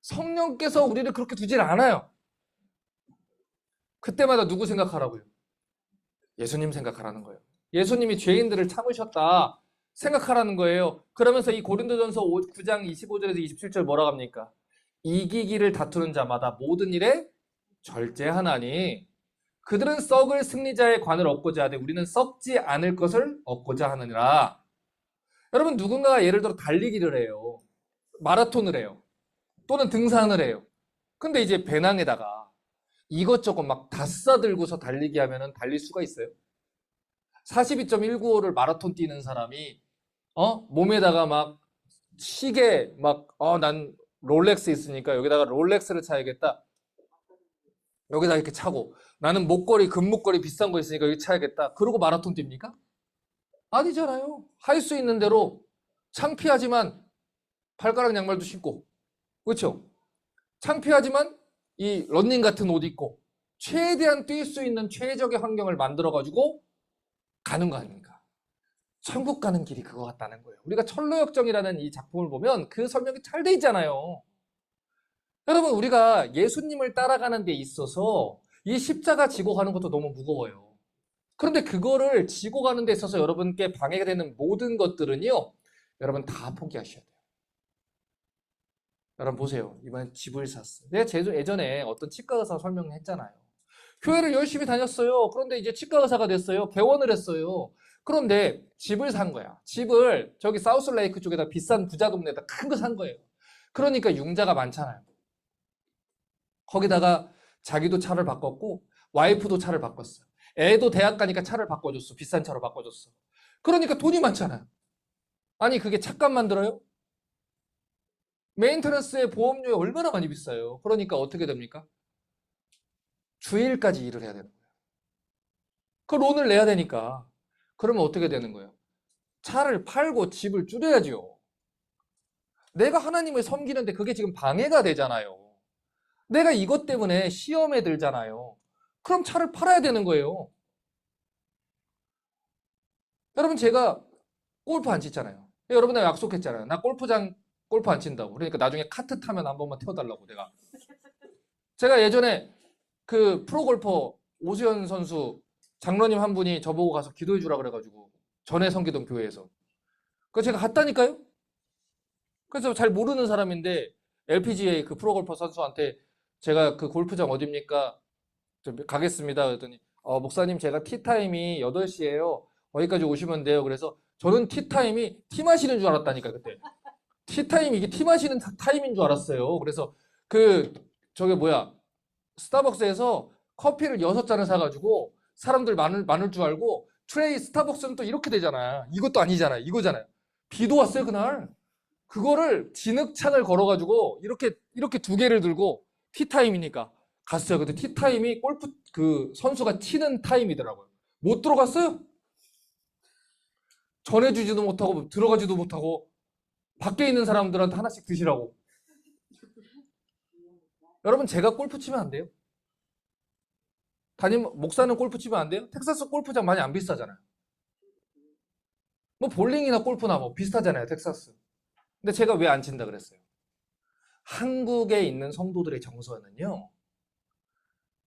성령께서 우리를 그렇게 두질 않아요. 그때마다 누구 생각하라고요? 예수님 생각하라는 거예요. 예수님이 죄인들을 참으셨다 생각하라는 거예요. 그러면서 이 고린도전서 9장 25절에서 27절 뭐라고 합니까? 이기기를 다투는 자마다 모든 일에 절제하나니 그들은 썩을 승리자의 관을 얻고자 하되 우리는 썩지 않을 것을 얻고자 하느니라. 여러분, 누군가가 예를 들어 달리기를 해요. 마라톤을 해요. 또는 등산을 해요. 근데 이제 배낭에다가 이것저것 막 다 싸들고서 달리기 하면은 달릴 수가 있어요? 42.195를 마라톤 뛰는 사람이 몸에다가 막 시계 난 롤렉스 있으니까 여기다가 롤렉스를 차야겠다. 여기다 이렇게 차고 나는 목걸이 금목걸이 비싼 거 있으니까 여기 차야겠다. 그러고 마라톤 뜁니까? 아니잖아요. 할 수 있는 대로 창피하지만 발가락 양말도 신고 그렇죠? 창피하지만 이 런닝 같은 옷 입고 최대한 뛸 수 있는 최적의 환경을 만들어 가지고 가는 거 아닙니까? 천국 가는 길이 그거 같다는 거예요. 우리가 철로역정이라는 이 작품을 보면 그 설명이 잘 돼 있잖아요. 여러분, 우리가 예수님을 따라가는 데 있어서 이 십자가 지고 가는 것도 너무 무거워요. 그런데 그거를 지고 가는 데 있어서 여러분께 방해가 되는 모든 것들은요, 여러분 다 포기하셔야 돼요. 여러분 보세요. 이번에 집을 샀어요. 내가 예전에 어떤 치과 의사 설명을 했잖아요. 교회를 열심히 다녔어요. 그런데 이제 치과 의사가 됐어요. 개원을 했어요. 그런데 집을 산 거야. 집을 저기 사우스레이크 쪽에다 비싼 부자 동네에다 큰 거 산 거예요. 그러니까 융자가 많잖아요. 거기다가 자기도 차를 바꿨고 와이프도 차를 바꿨어. 애도 대학 가니까 차를 바꿔줬어. 비싼 차로 바꿔줬어. 그러니까 돈이 많잖아요. 아니 그게 차값만 들어요? 메인테넌스의 보험료에 얼마나 많이 비싸요. 그러니까 어떻게 됩니까? 주일까지 일을 해야 되는 거예요. 그 론을 내야 되니까. 그러면 어떻게 되는 거예요? 차를 팔고 집을 줄여야지요. 내가 하나님을 섬기는데 그게 지금 방해가 되잖아요. 내가 이것 때문에 시험에 들잖아요. 그럼 차를 팔아야 되는 거예요. 여러분 제가 골프 안 치잖아요. 여러분과 약속했잖아요. 나 골프장 골프 안 친다고. 그러니까 나중에 카트 타면 한 번만 태워달라고 내가. 제가 예전에 그 프로골퍼 오수연 선수 장로님 한 분이 저보고 가서 기도해 주라 그래가지고 전에 섬기던 교회에서 그 제가 갔다니까요. 그래서 잘 모르는 사람인데 LPGA 그 프로골퍼 선수한테 제가 그 골프장 어딥니까? 가겠습니다. 그랬더니 목사님 제가 티타임이 8시예요. 거기까지 오시면 돼요. 그래서 저는 티타임이 티 마시는 줄 알았다니까 그때. 티타임이 이게 티 마시는 타임인 줄 알았어요. 그래서 그 저게 뭐야 스타벅스에서 커피를 6잔을 사가지고 사람들 많을 줄 알고 트레이 스타벅스는 또 이렇게 되잖아. 이것도 아니잖아요. 이거잖아요. 비도 왔어요 그날. 그거를 진흙창을 걸어가지고 이렇게 두 개를 들고 티타임이니까 갔어요. 근데 티타임이 골프 그 선수가 치는 타임이더라고요. 못 들어갔어요. 전해주지도 못하고 들어가지도 못하고 밖에 있는 사람들한테 하나씩 드시라고. 여러분 제가 골프 치면 안 돼요? 목사는 골프 치면 안 돼요? 텍사스 골프장 많이 안 비싸잖아요. 뭐 볼링이나 골프나 뭐 비슷하잖아요, 텍사스. 근데 제가 왜 안 친다 그랬어요? 한국에 있는 성도들의 정서는요,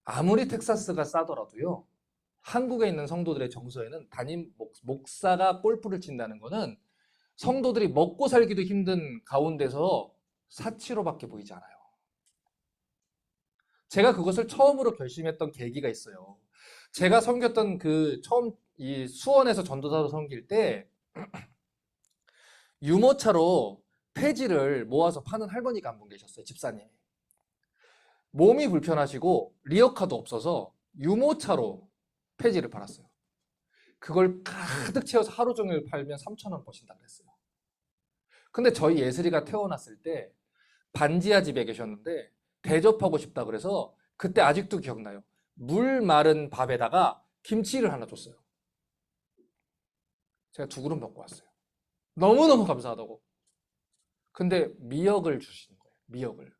아무리 텍사스가 싸더라도요, 한국에 있는 성도들의 정서에는 담임 목사가 골프를 친다는 거는 성도들이 먹고 살기도 힘든 가운데서 사치로밖에 보이지 않아요. 제가 그것을 처음으로 결심했던 계기가 있어요. 제가 섬겼던 그 처음 이 수원에서 전도사로 섬길 때 유모차로 폐지를 모아서 파는 할머니가 한 분 계셨어요. 집사님. 몸이 불편하시고 리어카도 없어서 유모차로 폐지를 팔았어요. 그걸 가득 채워서 하루 종일 팔면 3,000원 버신다 그랬어요. 근데 저희 예슬이가 태어났을 때 반지하 집에 계셨는데 대접하고 싶다 그래서 그때 아직도 기억나요. 물 마른 밥에다가 김치를 하나 줬어요. 제가 2그릇 먹고 왔어요. 너무너무 감사하다고. 근데 미역을 주시는 거예요. 미역을.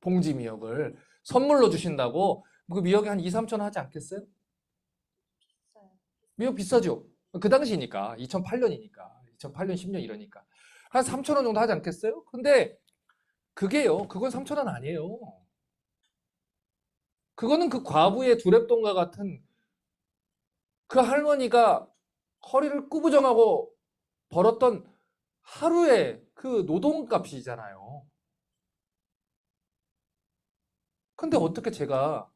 봉지 미역을 선물로 주신다고 그 미역이 한 2, 3천 원 하지 않겠어요? 미역 비싸죠? 그 당시니까 2008년이니까 2008년 10년 이러니까 한 3천 원 정도 하지 않겠어요? 근데 그건 3천 원 아니에요. 그거는 그 과부의 두랩돈과 같은 그 할머니가 허리를 꾸부정하고 벌었던 하루의 그 노동값이잖아요. 근데 어떻게 제가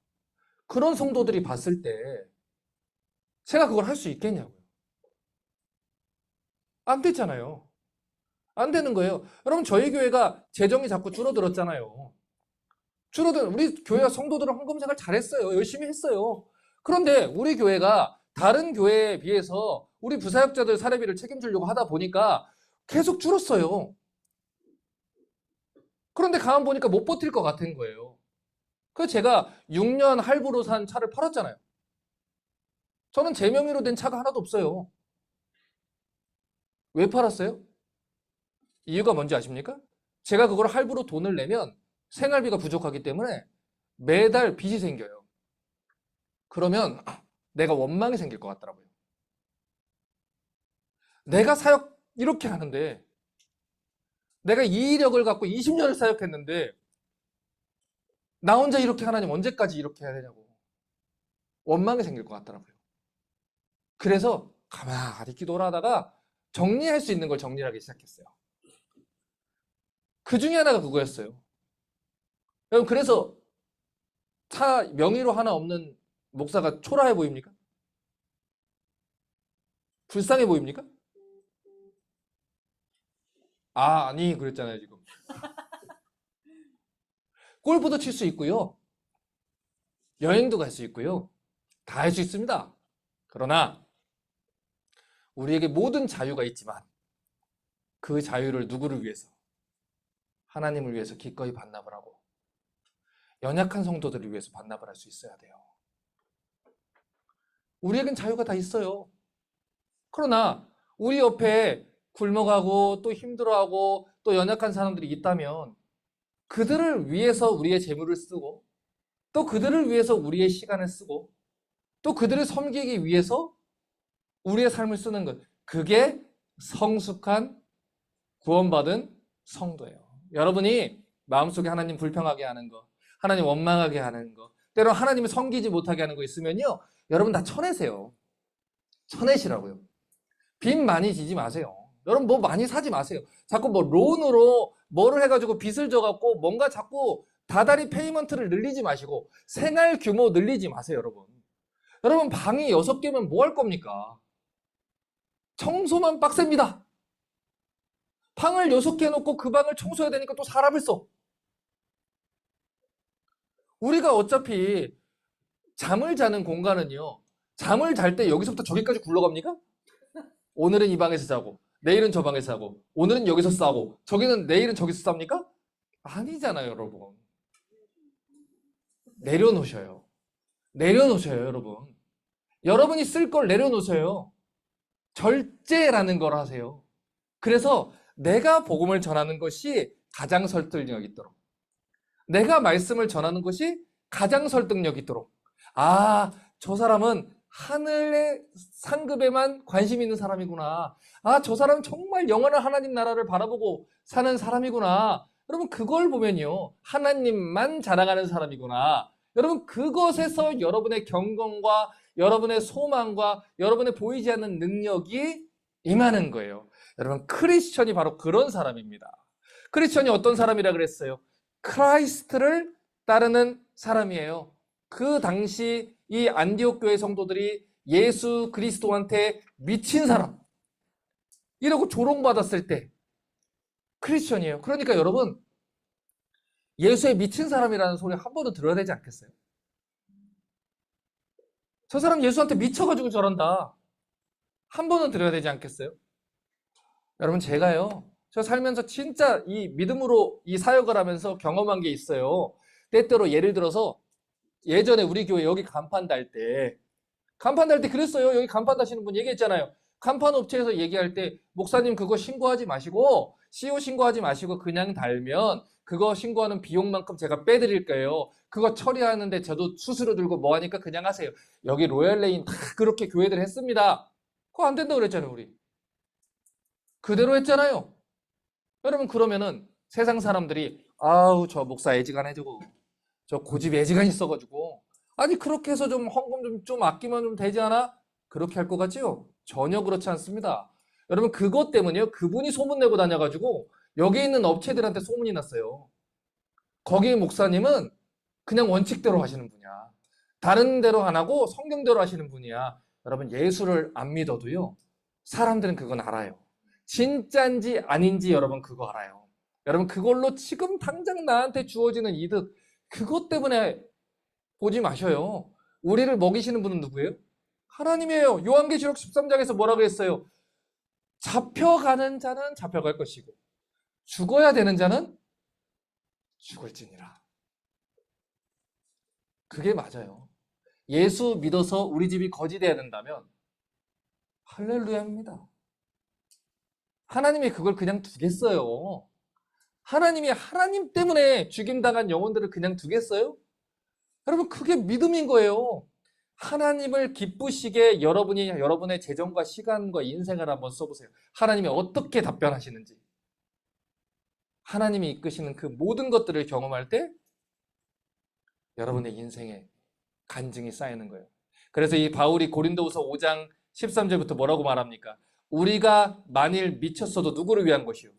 그런 성도들이 봤을 때 제가 그걸 할 수 있겠냐고요. 안 됐잖아요. 안 되는 거예요. 여러분, 저희 교회가 재정이 자꾸 줄어들었잖아요. 우리 교회가 성도들은 헌금 생활 잘했어요. 열심히 했어요. 그런데 우리 교회가 다른 교회에 비해서 우리 부사역자들 사례비를 책임지려고 하다 보니까 계속 줄었어요. 그런데 가만 보니까 못 버틸 것 같은 거예요. 그래서 제가 6년 할부로 산 차를 팔았잖아요. 저는 제 명의로 된 차가 하나도 없어요. 왜 팔았어요? 이유가 뭔지 아십니까? 제가 그걸 할부로 돈을 내면 생활비가 부족하기 때문에 매달 빚이 생겨요. 그러면 내가 원망이 생길 것 같더라고요. 내가 사역 이렇게 하는데, 내가 이 이력을 갖고 20년을 사역했는데 나 혼자 이렇게 하나님 언제까지 이렇게 해야 되냐고 원망이 생길 것 같더라고요. 그래서 가만히 기도를 하다가 정리할 수 있는 걸 정리하기 시작했어요. 그 중에 하나가 그거였어요. 여러분, 그래서 차 명의로 하나 없는 목사가 초라해 보입니까? 불쌍해 보입니까? 아니, 그랬잖아요, 지금. 골프도 칠 수 있고요. 여행도 갈 수 있고요. 다 할 수 있습니다. 그러나 우리에게 모든 자유가 있지만 그 자유를 누구를 위해서? 하나님을 위해서 기꺼이 반납을 하고 연약한 성도들을 위해서 반납을 할 수 있어야 돼요. 우리에겐 자유가 다 있어요. 그러나 우리 옆에 굶어가고 또 힘들어하고 또 연약한 사람들이 있다면 그들을 위해서 우리의 재물을 쓰고 또 그들을 위해서 우리의 시간을 쓰고 또 그들을 섬기기 위해서 우리의 삶을 쓰는 것, 그게 성숙한 구원받은 성도예요. 여러분이 마음속에 하나님 불평하게 하는 거, 하나님 원망하게 하는 거, 때로 하나님을 섬기지 못하게 하는 거 있으면요, 여러분 다 쳐내세요. 쳐내시라고요. 빚 많이 지지 마세요. 여러분 뭐 많이 사지 마세요. 자꾸 뭐 론으로 뭐를 해가지고 빚을 져갖고 뭔가 자꾸 다달이 페이먼트를 늘리지 마시고 생활 규모 늘리지 마세요, 여러분. 여러분 방이 6개면 뭐 할 겁니까? 청소만 빡셉니다. 방을 6개 놓고 그 방을 청소해야 되니까 또 사람을 써. 우리가 어차피 잠을 자는 공간은요, 잠을 잘 때 여기서부터 저기까지 굴러갑니까? 오늘은 이 방에서 자고 내일은 저 방에서 자고 오늘은 여기서 싸고 내일은 저기서 쌉니까? 아니잖아요, 여러분. 내려놓으셔요. 내려놓으셔요, 여러분. 여러분이 쓸 걸 내려놓으셔요. 절제라는 걸 하세요. 그래서 내가 복음을 전하는 것이 가장 설득력 있도록, 내가 말씀을 전하는 것이 가장 설득력 있도록, 저 사람은 하늘의 상급에만 관심 있는 사람이구나. 저 사람은 정말 영원한 하나님 나라를 바라보고 사는 사람이구나. 여러분, 그걸 보면요, 하나님만 자랑하는 사람이구나. 여러분, 그것에서 여러분의 경건과 여러분의 소망과 여러분의 보이지 않는 능력이 임하는 거예요. 여러분, 크리스천이 바로 그런 사람입니다. 크리스천이 어떤 사람이라 그랬어요? 크라이스트를 따르는 사람이에요. 그 당시 이 안디옥 교회 성도들이 예수 그리스도한테 미친 사람, 이라고 조롱받았을 때 크리스천이에요. 그러니까 여러분, 예수에 미친 사람이라는 소리 한 번은 들어야 되지 않겠어요? 저 사람 예수한테 미쳐가지고 저런다, 한 번은 들어야 되지 않겠어요? 여러분, 저 살면서 진짜 이 믿음으로 이 사역을 하면서 경험한 게 있어요. 때때로 예를 들어서 예전에 우리 교회 여기 간판 달 때 그랬어요. 여기 간판 다시는 분 얘기했잖아요. 간판 업체에서 얘기할 때, 목사님 그거 신고하지 마시고 CO 신고하지 마시고 그냥 달면 그거 신고하는 비용만큼 제가 빼드릴 거예요. 그거 처리하는데 저도 수수료 들고 뭐 하니까 그냥 하세요. 여기 로얄레인 다 그렇게 교회들 했습니다. 그거 안 된다고 그랬잖아요. 우리 그대로 했잖아요. 여러분, 그러면은 세상 사람들이 저 목사 애지간해 저거, 저 고집 애지간 있어가지고 아니 그렇게 해서 좀 헌금 좀 아끼면 좀 되지 않아? 그렇게 할 것 같지요? 전혀 그렇지 않습니다. 여러분, 그것 때문에요, 그분이 소문내고 다녀가지고 여기 있는 업체들한테 소문이 났어요. 거기 목사님은 그냥 원칙대로 하시는 분이야. 다른 대로 안 하고 성경대로 하시는 분이야. 여러분, 예수를 안 믿어도요, 사람들은 그건 알아요. 진짜인지 아닌지 여러분 그거 알아요. 여러분, 그걸로 지금 당장 나한테 주어지는 이득, 그것 때문에 보지 마셔요. 우리를 먹이시는 분은 누구예요? 하나님이에요. 요한계시록 13장에서 뭐라고 했어요? 잡혀가는 자는 잡혀갈 것이고 죽어야 되는 자는 죽을지니라. 그게 맞아요. 예수 믿어서 우리 집이 거지 돼야 된다면 할렐루야입니다. 하나님이 그걸 그냥 두겠어요? 하나님이 하나님 때문에 죽임당한 영혼들을 그냥 두겠어요? 여러분, 그게 믿음인 거예요. 하나님을 기쁘시게 여러분이 여러분의 재정과 시간과 인생을 한번 써보세요. 하나님이 어떻게 답변하시는지. 하나님이 이끄시는 그 모든 것들을 경험할 때 여러분의 인생에 간증이 쌓이는 거예요. 그래서 이 바울이 고린도후서 5장 13절부터 뭐라고 말합니까? 우리가 만일 미쳤어도 누구를 위한 것이요?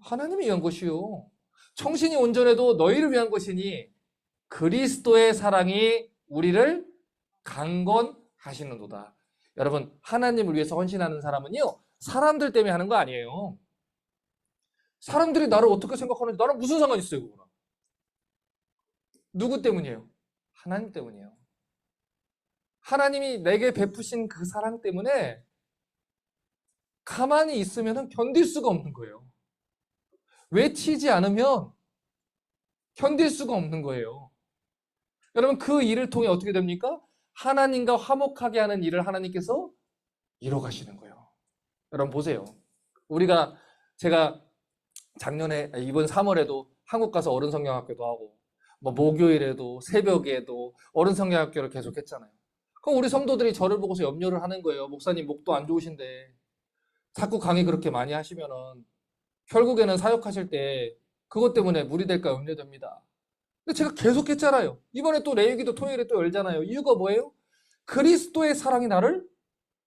하나님을 위한 것이요. 청신이 온전해도 너희를 위한 것이니 그리스도의 사랑이 우리를 강건하시는도다. 여러분, 하나님을 위해서 헌신하는 사람은요, 사람들 때문에 하는 거 아니에요. 사람들이 나를 어떻게 생각하는지 나랑 무슨 상관이 있어요, 그거랑. 누구 때문이에요? 하나님 때문이에요. 하나님이 내게 베푸신 그 사랑 때문에 가만히 있으면 견딜 수가 없는 거예요. 외치지 않으면 견딜 수가 없는 거예요. 여러분, 그 일을 통해 어떻게 됩니까? 하나님과 화목하게 하는 일을 하나님께서 이뤄 가시는 거예요. 여러분 보세요. 제가 작년에 이번 3월에도 한국 가서 어른 성경학교도 하고 뭐 목요일에도 새벽에도 어른 성경학교를 계속 했잖아요. 그럼 우리 성도들이 저를 보고서 염려를 하는 거예요. 목사님 목도 안 좋으신데 자꾸 강의 그렇게 많이 하시면은 결국에는 사역하실 때 그것 때문에 무리될까 염려됩니다. 근데 제가 계속 했잖아요. 이번에 또 레위기도 토요일에 또 열잖아요. 이유가 뭐예요? 그리스도의 사랑이 나를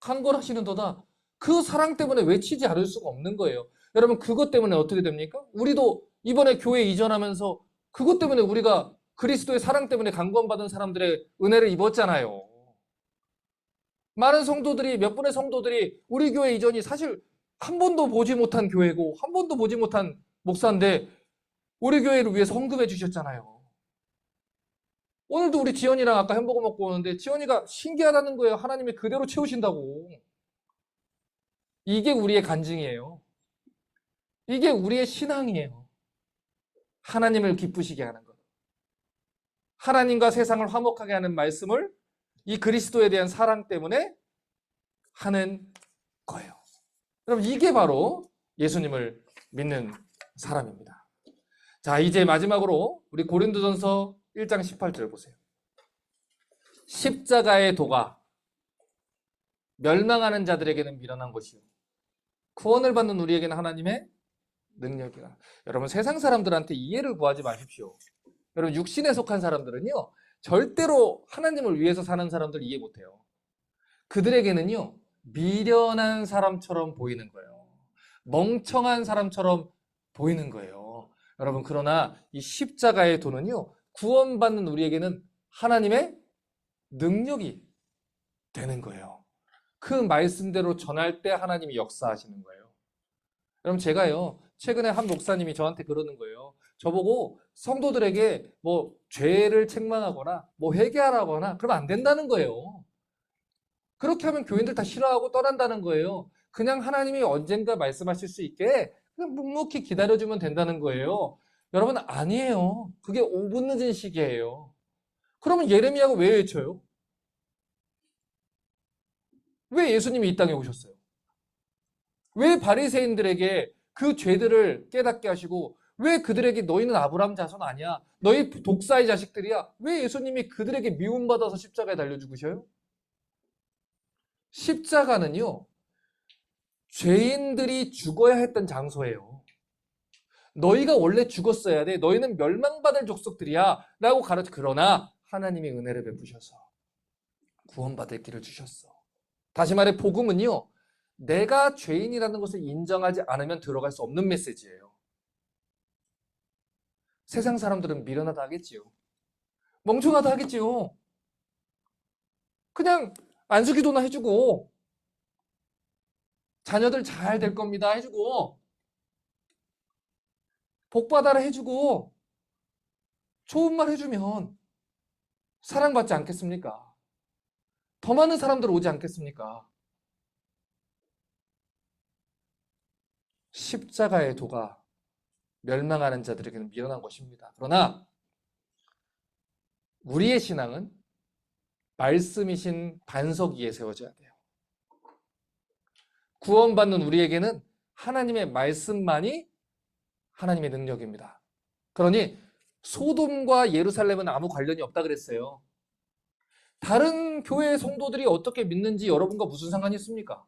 강건하시는도다. 그 사랑 때문에 외치지 않을 수가 없는 거예요. 여러분, 그것 때문에 어떻게 됩니까? 우리도 이번에 교회 이전하면서 그것 때문에 우리가 그리스도의 사랑 때문에 강건받은 사람들의 은혜를 입었잖아요. 많은 성도들이, 몇 분의 성도들이 우리 교회 이전이 사실 한 번도 보지 못한 교회고 한 번도 보지 못한 목사인데 우리 교회를 위해서 헌금해 주셨잖아요. 오늘도 우리 지연이랑 아까 햄버거 먹고 오는데 지연이가 신기하다는 거예요. 하나님이 그대로 채우신다고. 이게 우리의 간증이에요. 이게 우리의 신앙이에요. 하나님을 기쁘시게 하는 것. 하나님과 세상을 화목하게 하는 말씀을 이 그리스도에 대한 사랑 때문에 하는 거예요. 여러분, 이게 바로 예수님을 믿는 사람입니다. 자, 이제 마지막으로 우리 고린도전서 1장 18절 보세요. 십자가의 도가 멸망하는 자들에게는 미련한 것이요 구원을 받는 우리에게는 하나님의 능력이라. 여러분, 세상 사람들한테 이해를 구하지 마십시오. 여러분, 육신에 속한 사람들은요, 절대로 하나님을 위해서 사는 사람들 이해 못해요. 그들에게는요, 미련한 사람처럼 보이는 거예요. 멍청한 사람처럼 보이는 거예요. 여러분, 그러나 이 십자가의 도는요, 구원받는 우리에게는 하나님의 능력이 되는 거예요. 그 말씀대로 전할 때 하나님이 역사하시는 거예요. 여러분, 제가요, 최근에 한 목사님이 저한테 그러는 거예요. 저보고 성도들에게 뭐 죄를 책망하거나 뭐 회개하라거나 그러면 안 된다는 거예요. 그렇게 하면 교인들 다 싫어하고 떠난다는 거예요. 그냥 하나님이 언젠가 말씀하실 수 있게 그냥 묵묵히 기다려주면 된다는 거예요. 여러분, 아니에요. 그게 5분 늦은 시기예요. 그러면 예레미야가 왜 외쳐요? 왜 예수님이 이 땅에 오셨어요? 왜 바리새인들에게 그 죄들을 깨닫게 하시고 왜 그들에게 너희는 아브라함 자손 아니야? 너희 독사의 자식들이야? 왜 예수님이 그들에게 미움받아서 십자가에 달려 죽으셔요? 십자가는요, 죄인들이 죽어야 했던 장소예요. 너희가 원래 죽었어야 돼. 너희는 멸망받을 족속들이야. 라고 그러나 하나님이 은혜를 베푸셔서 구원받을 길을 주셨어. 다시 말해 복음은요, 내가 죄인이라는 것을 인정하지 않으면 들어갈 수 없는 메시지예요. 세상 사람들은 미련하다 하겠지요. 멍청하다 하겠지요. 그냥 안수기도나 해주고 자녀들 잘 될 겁니다 해주고 복받아라 해주고 좋은 말 해주면 사랑받지 않겠습니까? 더 많은 사람들 오지 않겠습니까? 십자가의 도가 멸망하는 자들에게는 미련한 것입니다. 그러나 우리의 신앙은 말씀이신 반석 위에 세워져야 돼요. 구원받는 우리에게는 하나님의 말씀만이 하나님의 능력입니다. 그러니 소돔과 예루살렘은 아무 관련이 없다 그랬어요. 다른 교회 성도들이 어떻게 믿는지 여러분과 무슨 상관이 있습니까?